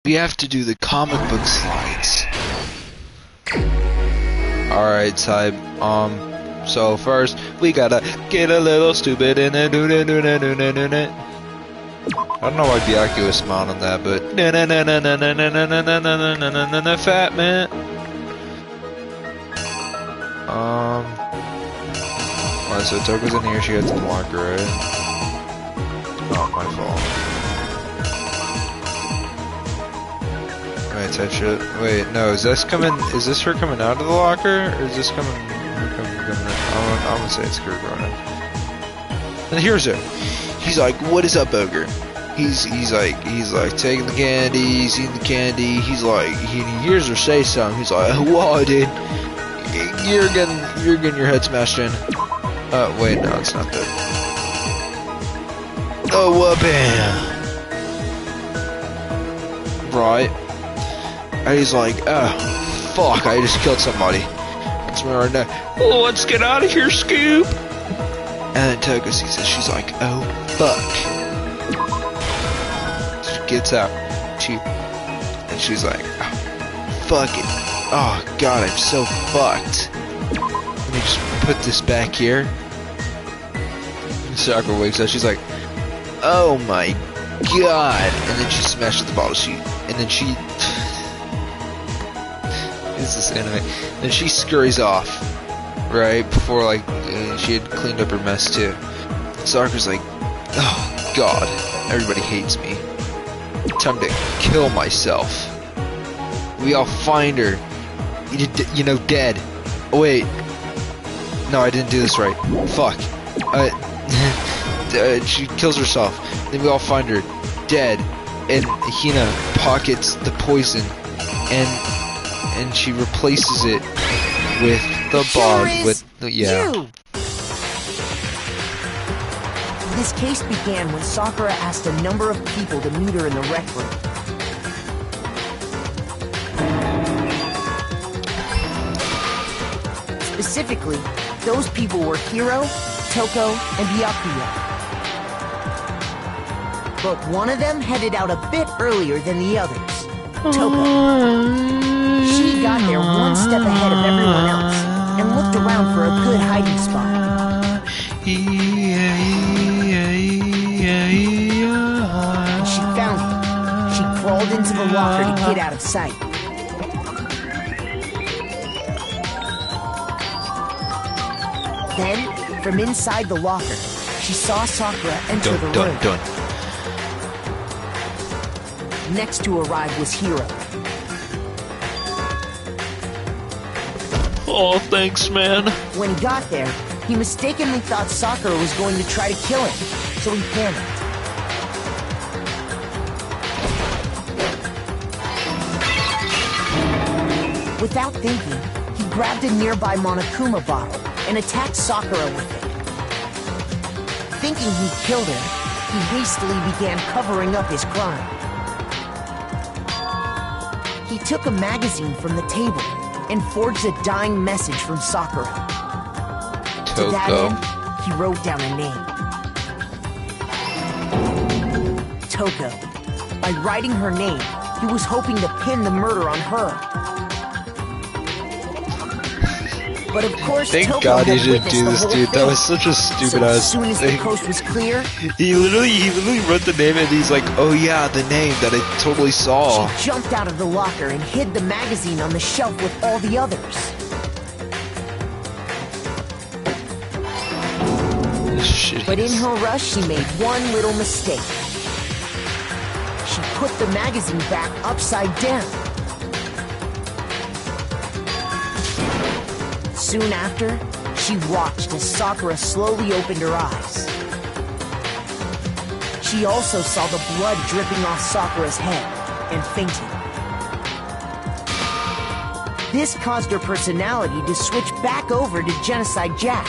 We have to do the comic book slides. Alright, Type. So first, we gotta get a little stupid in it. I don't know why Byakuya smiled on that, but fat man. Alright, so Toko's in here, she had to block her, right? Oh, my fault. Wait, touch it. Wait, no, is this her coming out of the locker? Or is this coming in? I'm gonna say it's her going in. And here's her. He's like, what is up, Ogre? He's like taking the candy, he's eating the candy, he's like, he hears her say something, he's like, whoa, dude, you're getting your head smashed in. Wait, no, it's not that. Oh, bam! Right. And he's like, oh, fuck, I just killed somebody. That's me right now. Oh, let's get out of here, Scoop! And then Toko sees it, she's like, oh, fuck. She gets out. She's like, oh, fuck it. Oh, God, I'm so fucked. Let me just put this back here. And Sakura wakes up, she's like, oh my God. And then she smashes the bottle sheet. And then she... Is this anime? And she scurries off, right? Before, like, she had cleaned up her mess, too. Sakura's like, oh, God, everybody hates me. Time to kill myself. We all find her, you know, dead. Oh, wait. No, I didn't do this right. Fuck. She kills herself. Then we all find her, dead. And Hina pockets the poison, and she replaces it with the bog. You. This case began when Sakura asked a number of people to meet her in the rec room. Specifically, those people were Hiro, Toko, and Byakuya. But one of them headed out a bit earlier than the others, Toko. She got there one step ahead of everyone else and looked around for a good hiding spot. And she found it. She crawled into the locker to get out of sight. Then, from inside the locker, she saw Sakura enter the room. Next to arrive was Hiro. Oh, thanks, man. When he got there, he mistakenly thought Sakura was going to try to kill him, so he panicked. Without thinking, he grabbed a nearby Monokuma bottle and attacked Sakura with it. Thinking he'd killed her, he hastily began covering up his crime. He took a magazine from the table and forged a dying message from Sakura. To that end, he wrote down a name. Toko. By writing her name, he was hoping to pin the murder on her. But of course, Thank Toko God he had didn't do witnessed this, the whole dude. That thing. was such a stupid So ass as soon as the thing. coast was clear, He literally wrote the name and he's like, oh yeah, the name that I totally saw. she jumped out of the locker and hid the magazine on the shelf with all the others. Shit. But in her rush, she made one little mistake. She put the magazine back upside down. Soon after, she watched as Sakura slowly opened her eyes. She also saw the blood dripping off Sakura's head and fainted. This caused her personality to switch back over to Genocide Jack.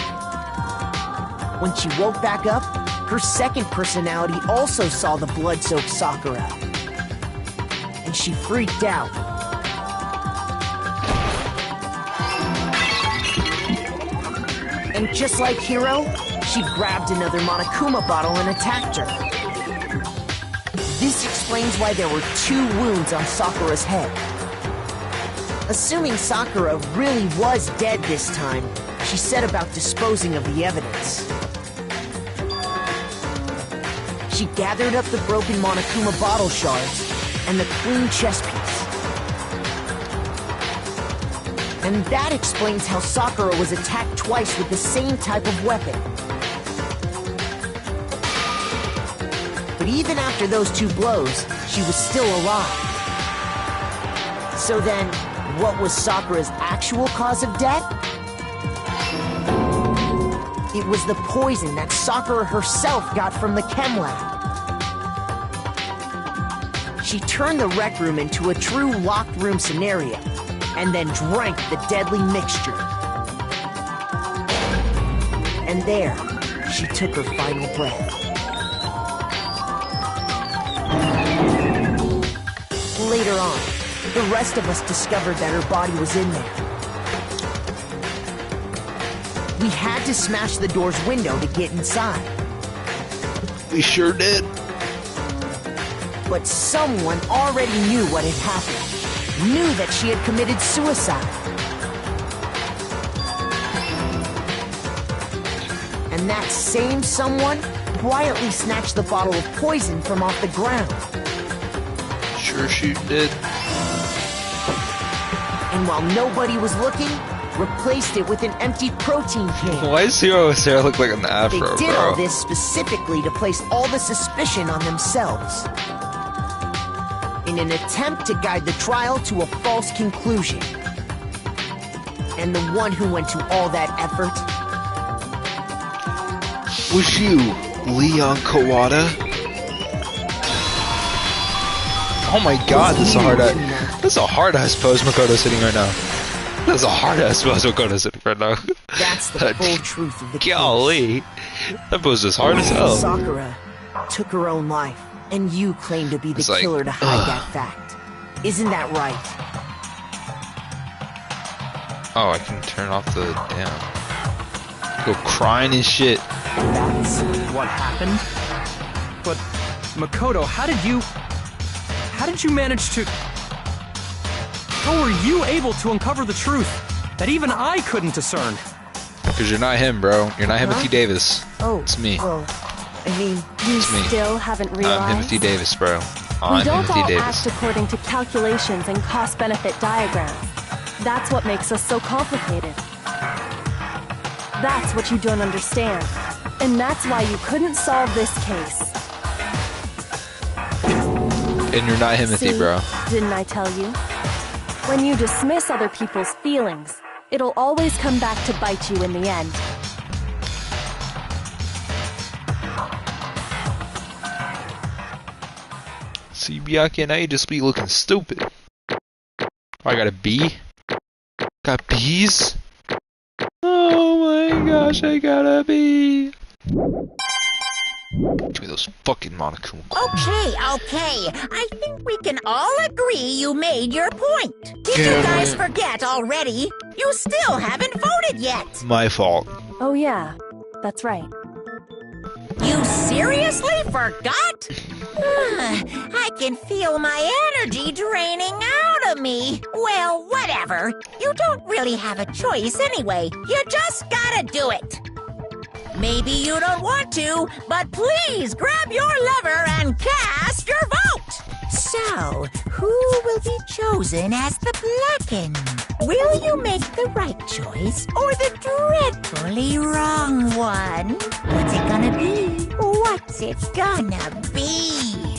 When she woke back up, her second personality also saw the blood-soaked Sakura. And she freaked out. And just like Hiro, she grabbed another Monokuma bottle and attacked her. This explains why there were 2 wounds on Sakura's head. Assuming Sakura really was dead this time, she set about disposing of the evidence. She gathered up the broken Monokuma bottle shards and the clean chess piece. And that explains how Sakura was attacked twice with the same type of weapon. But even after those 2 blows, she was still alive. So then, what was Sakura's actual cause of death? It was the poison that Sakura herself got from the chem lab. She turned the rec room into a true locked room scenario, and then drank the deadly mixture. And there, she took her final breath. Later on, the rest of us discovered that her body was in there. We had to smash the door's window to get inside. We sure did. But someone already knew what had happened. Knew that she had committed suicide. And that same someone quietly snatched the bottle of poison from off the ground. Sure she did. And while nobody was looking, replaced it with an empty protein can. Why does Hero's hair look like an afro, They did bro? all this specifically to place all the suspicion on themselves. In an attempt to guide the trial to a false conclusion. And the one who went to all that effort Was you, Leon Kawada? Oh my god, this is a hard ass. This is a hard ass pose Makoto's sitting right now. That's a hard ass pose Makoto's sitting right now. That's the full truth of the case. Golly. That pose is hard as hell. Sakura took her own life, and you claim to be the It's like, killer to hide that fact. Isn't that right? Oh, I can turn off the damn. Go crying and shit. That's What happened? But, Makoto, how did you manage to... How were you able to uncover the truth that even I couldn't discern? Because you're not him, bro. You're not Timothy Davis. Oh, It's me. Well, I mean, You It's me. still haven't realized? I'm Timothy Davis, bro. We I'm don't Timothy all Davis. act according to calculations and cost-benefit diagrams. That's what makes us so complicated. That's what you don't understand. And that's why you couldn't solve this case. And you're not Timothy, See, bro. didn't I tell you? When you dismiss other people's feelings, it'll always come back to bite you in the end. See, Bianca, now you just be looking stupid. Oh, I got a B? Got B's? Oh my gosh, I got a B. Give me those fucking Monokuma. Okay. I think we can all agree you made your point. Did you guys forget already? You still haven't voted yet. My fault. Oh yeah, that's right. You seriously forgot? I can feel my energy draining out of me. Well, whatever. You don't really have a choice anyway. You just gotta do it. Maybe you don't want to, but please grab your lever and cast your vote. So, who will be chosen as the Blackened? Will you make the right choice or the dreadfully wrong one? What's it gonna be? What's it gonna be?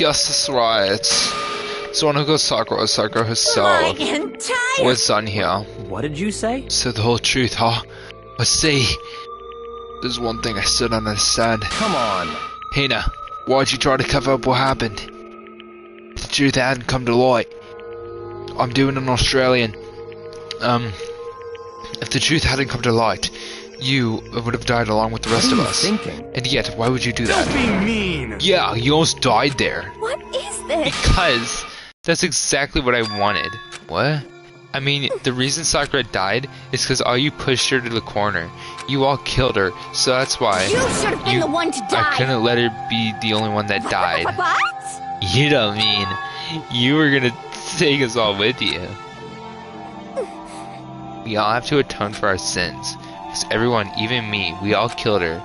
Yes, that's right. So when I go Sakura I herself am tired. was on here. What did you say? So the whole truth, huh? But see, there's one thing I still don't understand. Come on. Hina, why'd you try to cover up what happened? If the truth hadn't come to light. I'm doing an Australian. If the truth hadn't come to light, you would have died along with the rest of us. Thinking? And yet, why would you do that? Don't be mean! Yeah, you almost died there. What is this? Because that's exactly what I wanted. What? I mean, the reason Sakura died is because all you pushed her to the corner. You all killed her, so that's why. You should have been the one to die. I couldn't let her be the only one that died. What? You don't mean you were gonna take us all with you. We all have to atone for our sins. Because everyone, even me, we all killed her.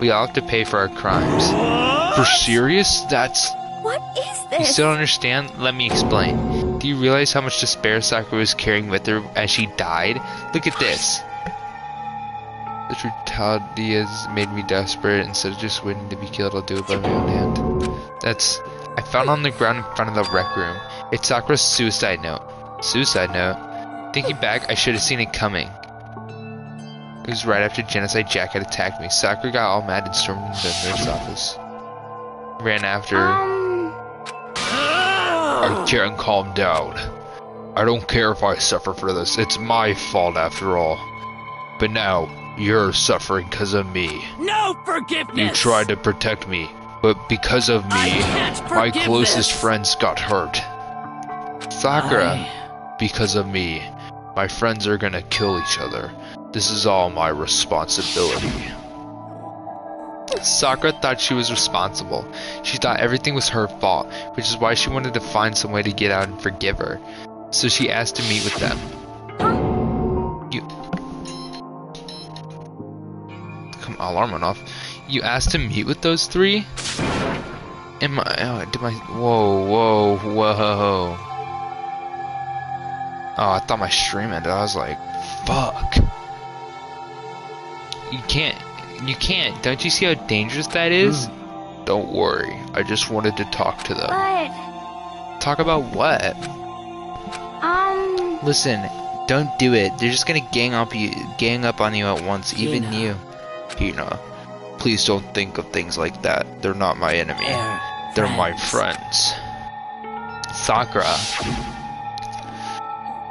We all have to pay for our crimes. For serious? That's... What is You this? still don't understand? Let me explain. Do you realize how much despair Sakura was carrying with her as she died? Look at this. This brutality has made me desperate. Instead of just waiting to be killed, I'll do it by my own hand. That's... I found on the ground in front of the rec room. It's Sakura's suicide note. Suicide note? Thinking back, I should have seen it coming. It was right after Genocide Jack had attacked me. Sakura got all mad and stormed into the nurse's office. Ran after her. I can't calm down. I don't care if I suffer for this. It's my fault after all. But now, you're suffering because of me. No forgiveness! You tried to protect me, but because of me, my closest friends got hurt. Sakura, because of me, my friends are gonna kill each other. This is all my responsibility. Sakura thought she was responsible. She thought everything was her fault, which is why she wanted to find some way to get out and forgive her. So she asked to meet with them. Alarm went off. You asked to meet with those three? Whoa. Oh, I thought my stream ended. I was like, fuck. You can't. Don't you see how dangerous that is? Don't worry. I just wanted to talk to them. But... Talk about what? Listen, don't do it. They're just gonna gang up on you at once, even you. Hina, please don't think of things like that. They're not my enemy. They're my friends. Sakura.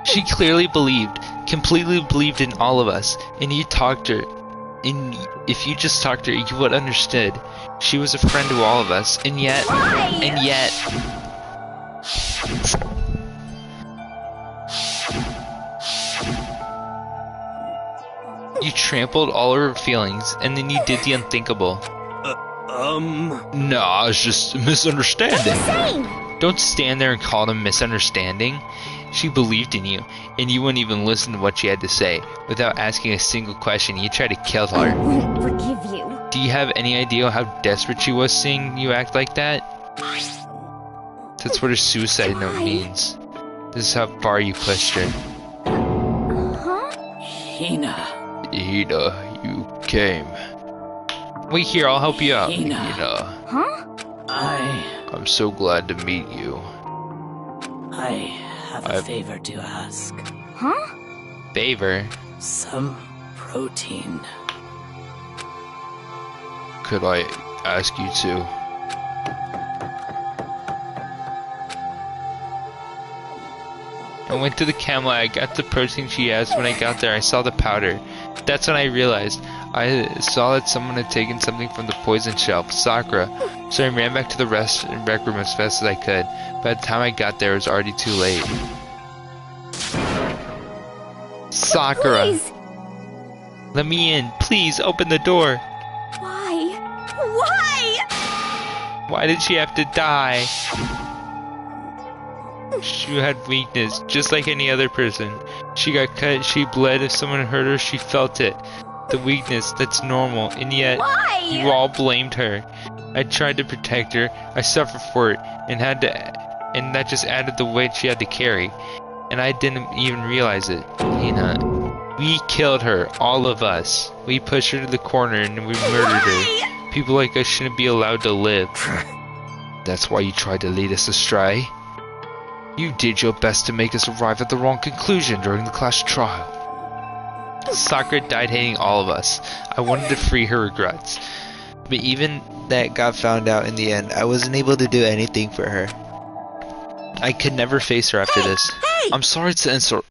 She clearly completely believed in all of us, and you talked to her. And if you just talked to her, you would understood. She was a friend to all of us, and yet, you trampled all of her feelings, and then you did the unthinkable. Nah, it's just a misunderstanding. Don't stand there and call it a misunderstanding. She believed in you, and you wouldn't even listen to what she had to say. Without asking a single question, you tried to kill her. I wouldn't forgive you. Do you have any idea how desperate she was seeing you act like that? That's what her suicide note means. This is how far you pushed her. Hina, you came. Wait here, I'll help you out. Hina. Huh? I'm so glad to meet you. I have a favor to ask. Huh? Favor? Some protein. Could I ask you to? I went to the camera, I got the protein she asked. When I got there, I saw the powder. That's when I realized. I saw that someone had taken something from the poison shelf, Sakura, so I ran back to the rec room as fast as I could. By the time I got there, it was already too late. Sakura! Please. Let me in. Please, open the door. Why? Why? Why did she have to die? She had weakness, just like any other person. She got cut, she bled. If someone hurt her, she felt it. The weakness, that's normal, and yet Why? you all blamed her. I tried to protect her, I suffered for it, and that just added the weight she had to carry. And I didn't even realize it. Hina, we killed her, all of us. We pushed her to the corner and we murdered her. People like us shouldn't be allowed to live. That's why you tried to lead us astray. You did your best to make us arrive at the wrong conclusion during the class trial. Sakura died hating all of us. I wanted to free her regrets. But even that got found out in the end. I wasn't able to do anything for her. I could never face her after this. I'm sorry to insult.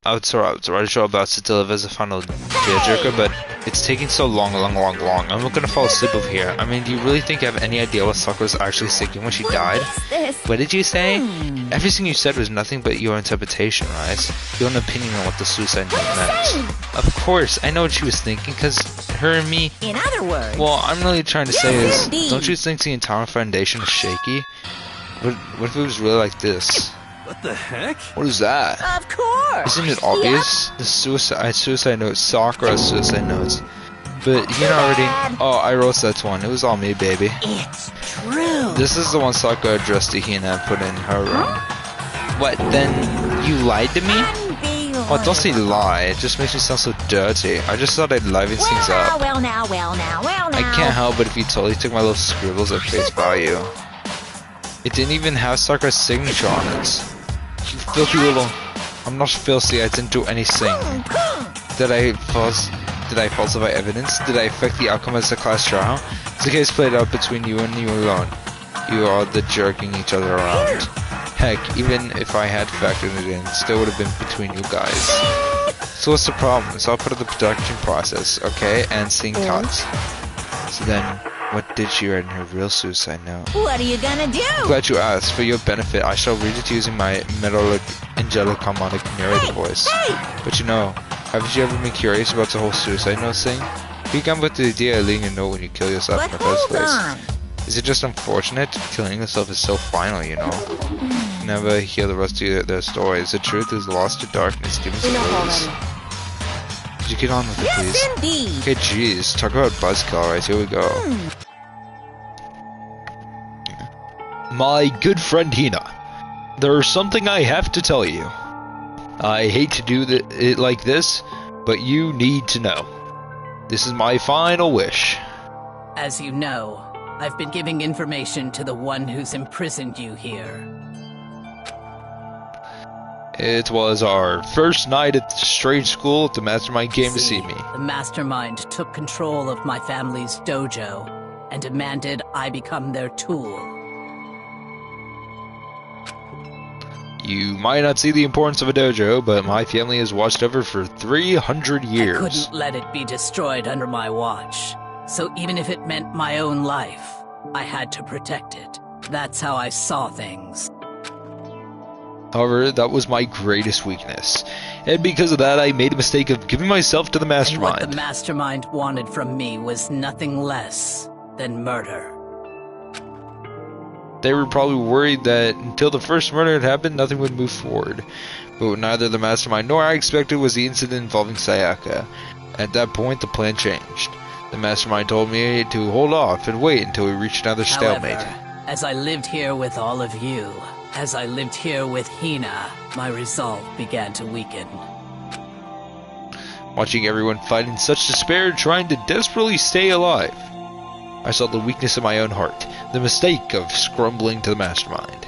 I'm about to deliver as a final tearjerker, but it's taking so long. I'm not gonna fall asleep over here. I mean, do you really think I have any idea what Sakura's actually thinking when she died? What did you say? Everything you said was nothing but your interpretation, right? Your own opinion on what the suicide note meant. Of course, I know what she was thinking, cause her and me. In other words. Well, I'm really trying to say is, don't you think the entire foundation is shaky? What if it was really like this? What the heck? What is that? Of course! Isn't it obvious? The suicide note, Sakura's suicide notes. But you know already. Oh, I wrote that one. It was all me, baby. It's true. This is the one Sakura addressed to Hina and put in her room. What, then you lied to me? Oh, don't say lie. It just makes me sound so dirty. I just thought I'd liven things up. Well now. I can't help but if you totally took my little scribbles at face value. It didn't even have Sakura's signature on it. You filthy little... I'm not filthy, I didn't do anything. Did I falsify evidence? Did I affect the outcome of the class trial? Is the case played out between you and you alone? You are the jerking each other around. Heck, even if I had factored it in, it still would have been between you guys. So what's the problem? It's all part of the production process, okay? And scene cuts. So then, what did she write in her real suicide note? What are you gonna do? Glad you asked. For your benefit, I shall read it using my angelic harmonic narrator voice. But you know, haven't you ever been curious about the whole suicide note thing? You come with the idea of leaving a note when you kill yourself in the first place. Is it just unfortunate? Killing yourself is so final, you know. Never hear the rest of their stories. The truth is lost to darkness, given some release. Could you get on with it, please? Yes, indeed. Okay, jeez. Talk about buzzkill, right? Here we go. My good friend Hina, there's something I have to tell you. I hate to do it like this, but you need to know. This is my final wish. As you know, I've been giving information to the one who's imprisoned you here. It was our first night at the strange school at the Mastermind came to see me. The Mastermind took control of my family's dojo and demanded I become their tool. You might not see the importance of a dojo, but my family has watched over for 300 years. I couldn't let it be destroyed under my watch. So even if it meant my own life, I had to protect it. That's how I saw things. However, that was my greatest weakness. And because of that, I made a mistake of giving myself to the Mastermind. And what the Mastermind wanted from me was nothing less than murder. They were probably worried that until the first murder had happened, nothing would move forward. But what neither the Mastermind nor I expected was the incident involving Sayaka. At that point, the plan changed. The Mastermind told me to hold off and wait until we reached another stalemate. However, as I lived here with all of you, as I lived here with Hina, my resolve began to weaken. Watching everyone fight in such despair, trying to desperately stay alive, I saw the weakness of my own heart, the mistake of scrambling to the Mastermind.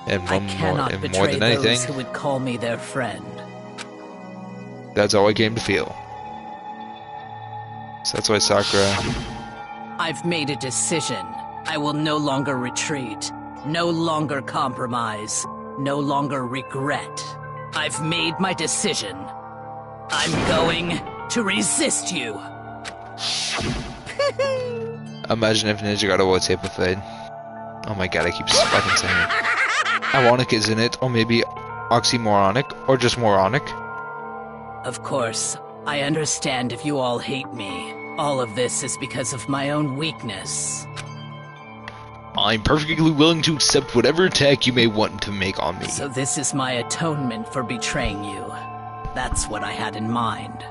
And I cannot betray more than anything, those who would call me their friend. That's how I came to feel. So that's why Sakura... I've made a decision. I will no longer retreat. No longer compromise. No longer regret. I've made my decision. I'm going to resist you. Imagine if Ninja got a war tape of it. Oh my god, I keep fucking saying it. Ironic, isn't it? Or maybe oxymoronic? Or just moronic? Of course, I understand if you all hate me. All of this is because of my own weakness. I'm perfectly willing to accept whatever attack you may want to make on me. So this is my atonement for betraying you. That's what I had in mind.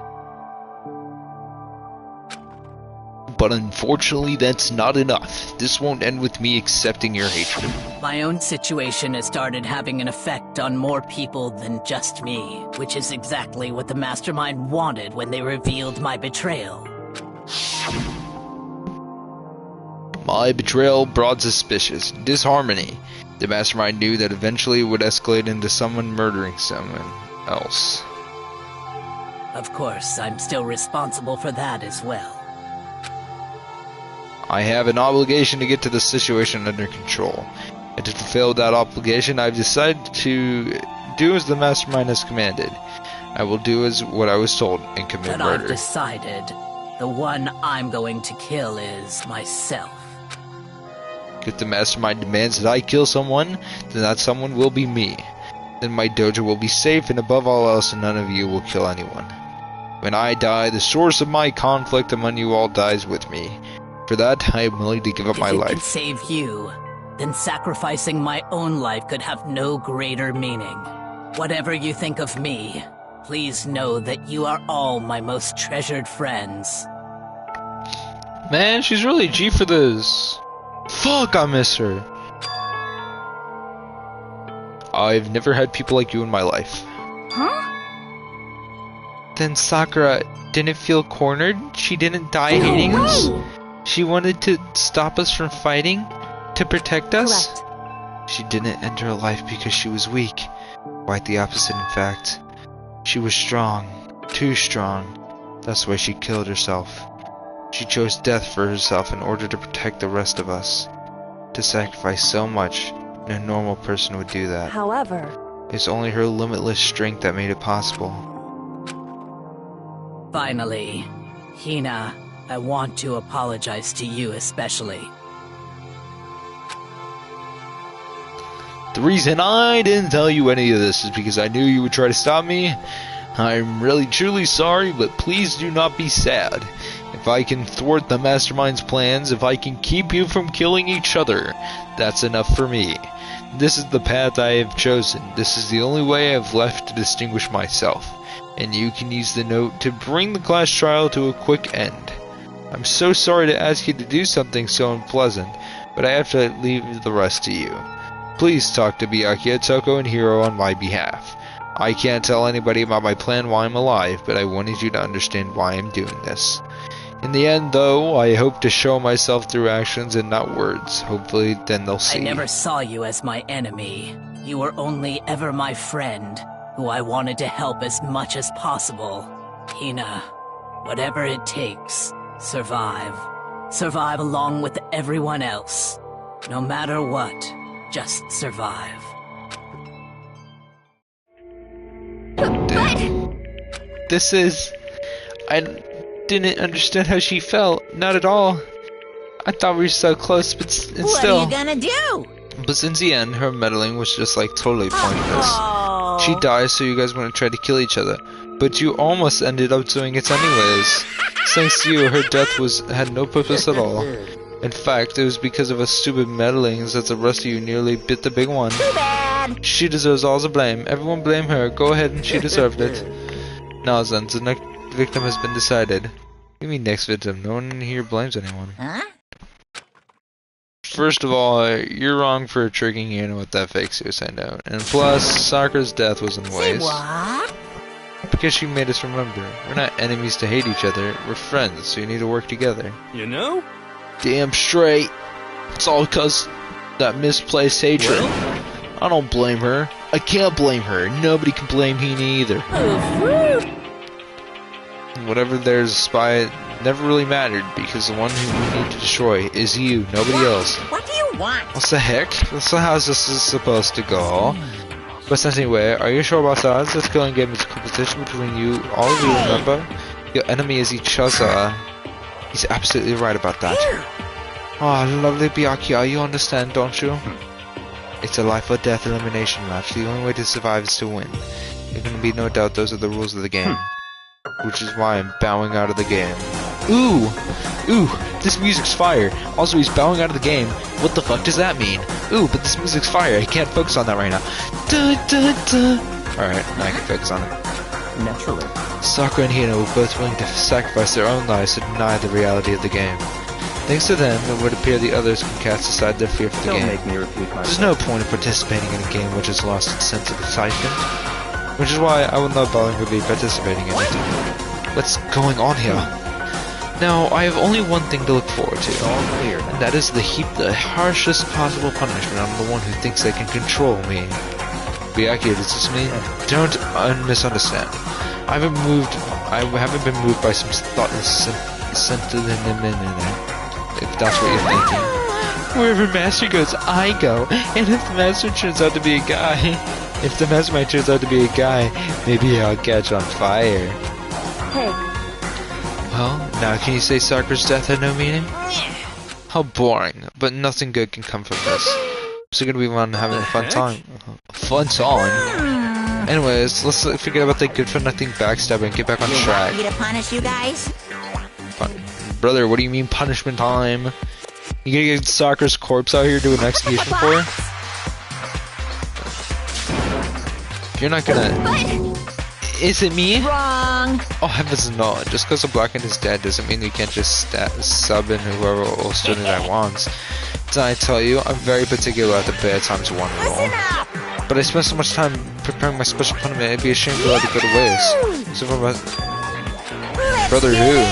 But unfortunately, that's not enough. This won't end with me accepting your hatred. My own situation has started having an effect on more people than just me, which is exactly what the Mastermind wanted when they revealed my betrayal. My betrayal brought suspicious disharmony. The mastermind knew that eventually it would escalate into someone murdering someone else. Of course, I'm still responsible for that as well. I have an obligation to get to the situation under control. And to fulfill that obligation, I've decided to do as the mastermind has commanded. I will do as what I was told and commit But murder. I've decided the one I'm going to kill is myself. If the mastermind demands that I kill someone, then that someone will be me. Then my dojo will be safe, and above all else, none of you will kill anyone. When I die, the source of my conflict among you all dies with me. For that, I am willing to give up my If it life. could save you, then sacrificing my own life could have no greater meaning. Whatever you think of me, please know that you are all my most treasured friends. Man, she's really G for this. Fuck, I miss her. I've never had people like you in my life. Huh? Then Sakura didn't feel cornered? She didn't die hating us? She wanted to stop us from fighting? To protect us? Correct. She didn't end her life because she was weak. Quite the opposite, in fact. She was strong. Too strong. That's why she killed herself. She chose death for herself in order to protect the rest of us. To sacrifice so much, no normal person would do that. However, It's only her limitless strength that made it possible. Finally, Hina, I want to apologize to you especially. The reason I didn't tell you any of this is because I knew you would try to stop me. I'm really truly sorry, but please do not be sad. If I can thwart the mastermind's plans, if I can keep you from killing each other, that's enough for me. This is the path I have chosen. This is the only way I've left to distinguish myself. And you can use the note to bring the class trial to a quick end. I'm so sorry to ask you to do something so unpleasant, but I have to leave the rest to you. Please talk to Byakuya, Toko, and Hiro on my behalf. I can't tell anybody about my plan while I'm alive, but I wanted you to understand why I'm doing this. In the end, though, I hope to show myself through actions and not words. Hopefully, then they'll see. I never saw you as my enemy. You were only ever my friend, who I wanted to help as much as possible. Hina, whatever it takes, survive. Survive along with everyone else. No matter what, just survive. This is... I didn't understand how she felt. Not at all. I thought we were so close, but still... What are you gonna do? But since the end, her meddling was just like totally pointless. She dies, so you guys want to try to kill each other. But you almost ended up doing it anyways. Thanks to you, her death had no purpose at all. In fact, it was because of her stupid meddlings that the rest of you nearly bit the big one. Too bad. She deserves all the blame. Everyone blame her. Go ahead, and she deserved it. Now then, the next victim has been decided. What do you mean next victim? No one here blames anyone. Huh? First of all, you're wrong for tricking Hina with that fake suicide note. And plus, Sakura's death was in Say waste. what? Because she made us remember. We're not enemies to hate each other. We're friends, so you need to work together. You know? Damn straight. It's all because that misplaced hatred. Well? I don't blame her. I can't blame her. Nobody can blame Hina either. Whatever there's a spy never really mattered, because the one who we need to destroy is you, nobody else. What do you want? What the heck? That's not how this is supposed to go. But anyway, are you sure about that? This killing game is a competition between you, all of you, remember? Your enemy is each other. He's absolutely right about that. Oh, lovely Byakuya, you understand, don't you? It's a life or death elimination match. The only way to survive is to win. There can be no doubt those are the rules of the game. Which is why I'm bowing out of the game. Ooh! Ooh! This music's fire! Also, he's bowing out of the game. What the fuck does that mean? Ooh, but this music's fire. I can't focus on that right now. Alright, now I can focus on it. Naturally. Sakura and Hina were both willing to sacrifice their own lives to deny the reality of the game. Thanks to them, it would appear the others can cast aside their fear for the Don't game. make me repeat myself. There's no point in participating in a game which has lost its sense of excitement. Which is why I will no longer be participating in it. What's going on here? Now, I have only one thing to look forward to. All clear. And that is the harshest possible punishment on the one who thinks they can control me. Byakuya, does this mean? Don't misunderstand. I haven't been moved by some thoughtless if that's what you're thinking. Wherever Master goes, I go. And if the Master turns out to be a guy, if the Mastermind turns out to be a guy, maybe I'll catch on fire. Hey, Well, now can you say Sakura's death had no meaning? How boring, but nothing good can come from this. So gonna be on having a fun time. Fun time? Anyways, let's forget about that good-for-nothing backstab and get back on track. You want me to punish you guys? Brother, what do you mean punishment time? You gonna get Sakura's corpse out here doing an execution for her? You're not gonna... Is it me? Wrong. Oh heavens no, just because the Blackened is dead doesn't mean you can't just sub in whoever or student I want. Did I tell you, I'm very particular at the bare times one roll. But I spent so much time preparing my special punishment, it'd be a shame to let it go to waste. So for my... Brother who?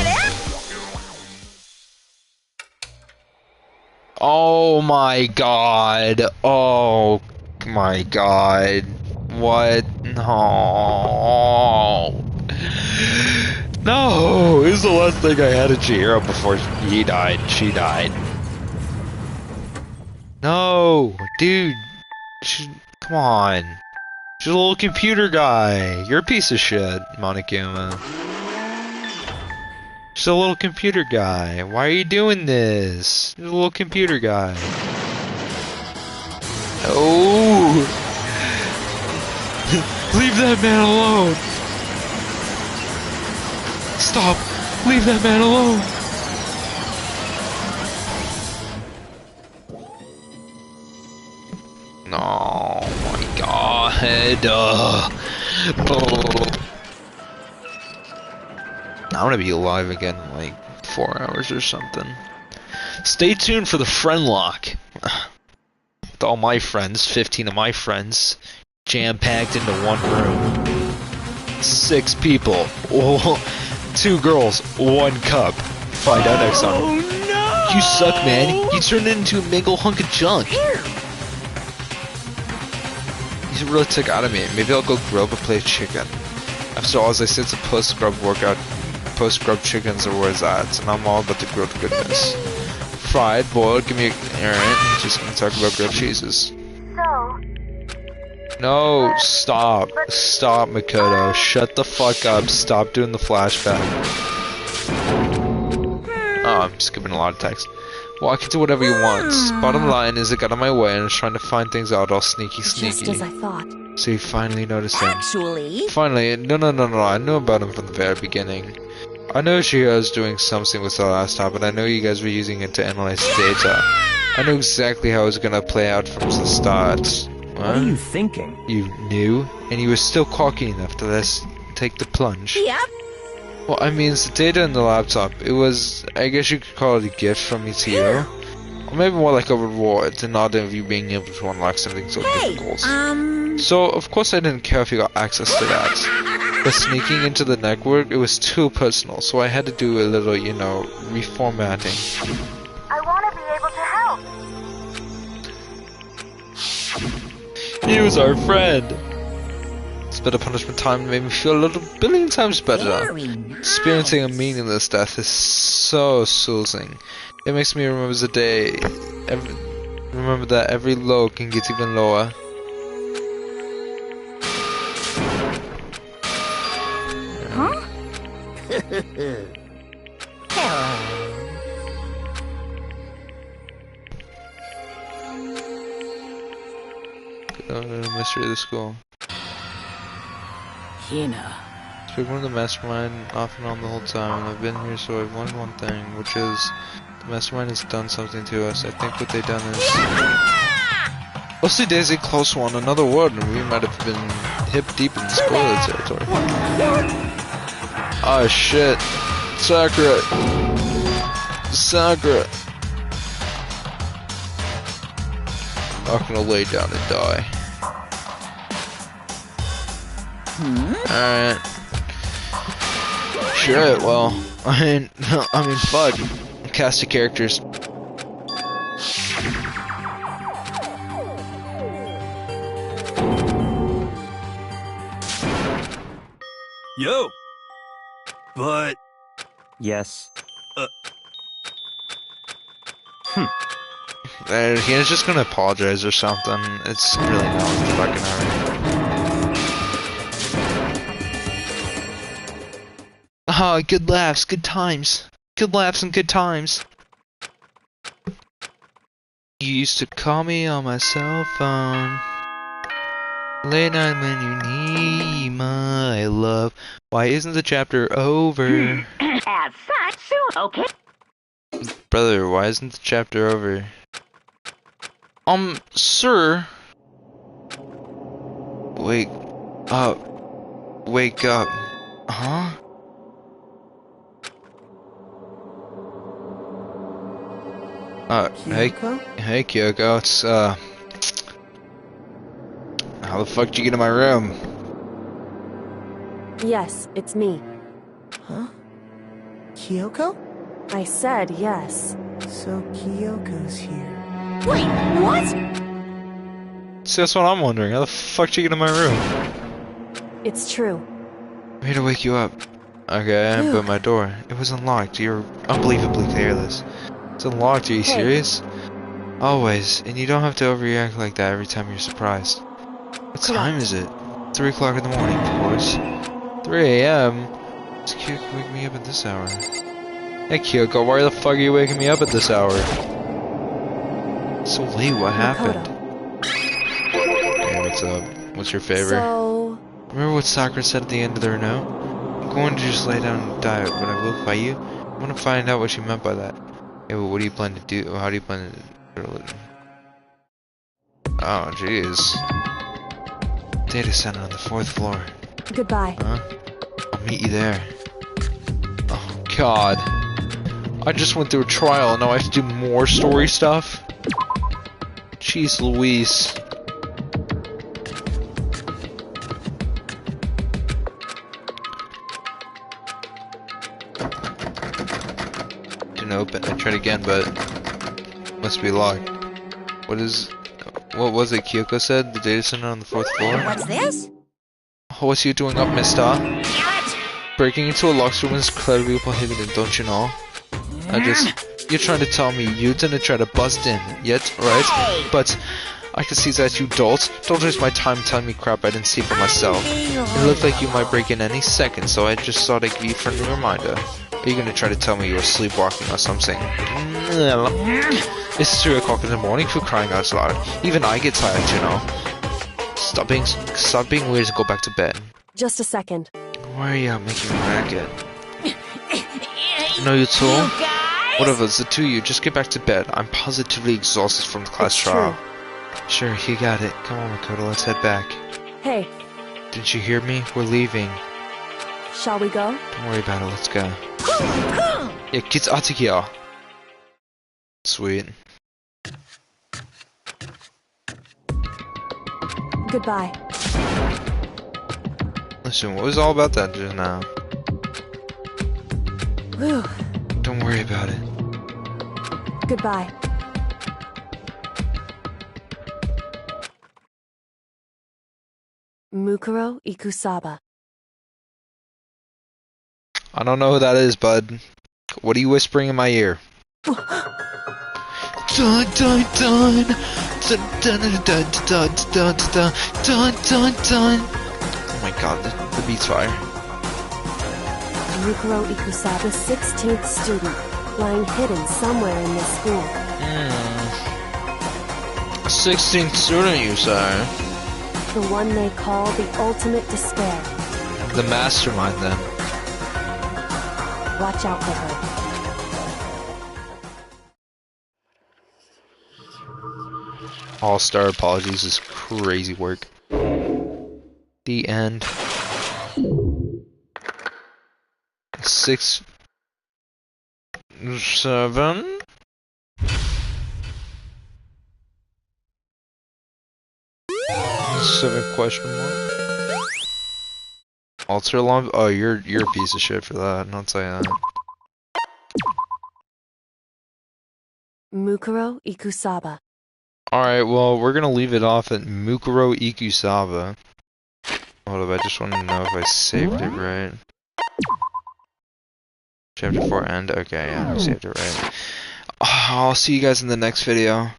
Oh my god. Oh my god. What? No. No! It was the last thing I had at Chihiro before he died. She died. No! Dude. Come on. She's a little computer guy. You're a piece of shit, Monokuma. She's a little computer guy. Why are you doing this? You're a little computer guy. Oh! Leave that man alone! Stop! Leave that man alone! No, my god. Oh. I want to be alive again in like 4 hours or something. Stay tuned for the friend lock. With all my friends, 15 of my friends, jam-packed into one room. 6 people. Oh, 2 girls, 1 cup. Find out next time. Oh no! You suck, man. You turned into a mangled hunk of junk. You really took out of me. Maybe I'll go grow up and play chicken. After all, as I said, it's a post-scrub workout. Post-scrub chickens are where it's at, and I'm all about to grow to goodness. Fried, boiled, give me a... Alright, just gonna talk about grilled cheeses. No, stop. Stop, Makoto. Shut the fuck up. Stop doing the flashback. Oh, I'm skipping a lot of text. Walk into whatever you want. Bottom line is it got in my way and is trying to find things out all sneaky. just as I thought. So you finally noticed him. Actually... Finally, no, I knew about him from the very beginning. I know Shiro's doing something with the laptop, but I know you guys were using it to analyze data. I knew exactly how it was gonna play out from the start. What are you thinking? You knew, and you were still cocky enough to take the plunge. Yep. Well, I mean, it's the data in the laptop. It was, I guess you could call it a gift from Mitsuyo. Or maybe more like a reward, the nod of you being able to unlock something so difficult. So, of course I didn't care if you got access to that. But sneaking into the network, it was too personal, so I had to do a little, you know, reformatting. I want to be able to help. He was our friend. This bit of punishment time made me feel a little billion times better. Experiencing a meaningless death is so soothing. It makes me remember the day. Remember that every low can get even lower. Huh? Mystery of the school. Hina. It's been one of the mastermind off and on the whole time. I've been here, so I've learned one thing, which is the mastermind has done something to us. I think what they've done is... Mostly Daisy, close one, another word, and we might have been hip deep in spoiler territory. Oh shit. Sakura. Sakura. I'm not gonna lay down and die. Alright. Shit, well, I mean, fuck. Cast of characters. Yo! But... Yes. He's just gonna apologize or something. It's really not the fucking hurry. Ah, good laughs, good times. Good laughs and good times. You used to call me on my cell phone. Late night when you need my love. Why isn't the chapter over? As such, soon, okay? Brother, why isn't the chapter over? Sir? Wake up. Wake up. Huh? Hey Kyoko, it's, how the fuck did you get in my room? Yes, it's me. Huh? Kyoko? I said yes. So Kyoko's here. Wait, what? See, that's what I'm wondering. How the fuck did you get in my room? It's true. I'm here to wake you up. Okay, but my door, it was unlocked. You're unbelievably careless. It's unlocked, are you serious? Always, and you don't have to overreact like that every time you're surprised. What time is it? 3 o'clock in the morning, of course. 3 a.m.? This Kyoko wake me up at this hour. Hey Kyoko, why the fuck are you waking me up at this hour? So late, what happened? Hey, what's up? What's your favor? So... Remember what Sakura said at the end of their note? I'm going to just lay down and die, but I will fight you. I want to find out what she meant by that. Hey, well, what do you plan to do? How do you plan to... Oh, jeez. Data center on the 4th floor. Goodbye. Huh? I'll meet you there. Oh, God. I just went through a trial and now I have to do more story stuff? Jeez Louise. Didn't open. I tried again, but must be locked. What was it Kyoko said? The data center on the 4th floor? What's this? What's you doing up, mister? Breaking into a locked room is incredibly prohibited, don't you know? You're trying to tell me you didn't try to bust in yet, right? But I can see that you dolt. Don't waste my time telling me crap I didn't see for myself. It looked like you might break in any second, so I just thought I'd give you a friendly reminder. Are you gonna try to tell me you were sleepwalking or something? It's 3 o'clock in the morning for crying out loud. Even I get tired, you know. Stop being weird and go back to bed. Just a second. Why are you out making a racket? No, you two? Whatever, it's the two of you. Just get back to bed. I'm positively exhausted from the class trial. Sure, you got it. Come on, Makoto, let's head back. Hey. Didn't you hear me? We're leaving. Shall we go? Don't worry about it, let's go. Yeah, kids out of here. Sweet. Goodbye. Listen, what was all about that just now? Whew. Don't worry about it. Goodbye. Mukuro Ikusaba. I don't know who that is, bud. What are you whispering in my ear? Dun dun dun dun dun dun dun dun dun dun dun dun dun. Oh my god, the beat's fire. Mukuro Ikusaba's 16th student, lying hidden somewhere in this school. 16th student, you say? The one they call the ultimate despair. The mastermind, then. Watch out for her. All-star apologies is crazy work. The end. 6 7 7 question mark. Alter alarm. Oh, you're a piece of shit for that. I'll tell you that. Mukuro Ikusaba. Alright, well, we're gonna leave it off at Mukuro Ikusaba. Hold up, I just want to know if I saved it right. Chapter 4 end? Okay, yeah, I saved it right. I'll see you guys in the next video.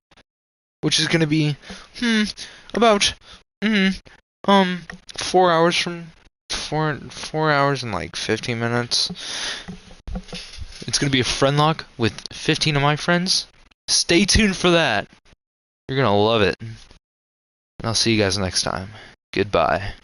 Which is gonna be, about, 4 hours from, 4 hours and like 15 minutes. It's gonna be a friend lock with 15 of my friends. Stay tuned for that. You're gonna love it. And I'll see you guys next time. Goodbye.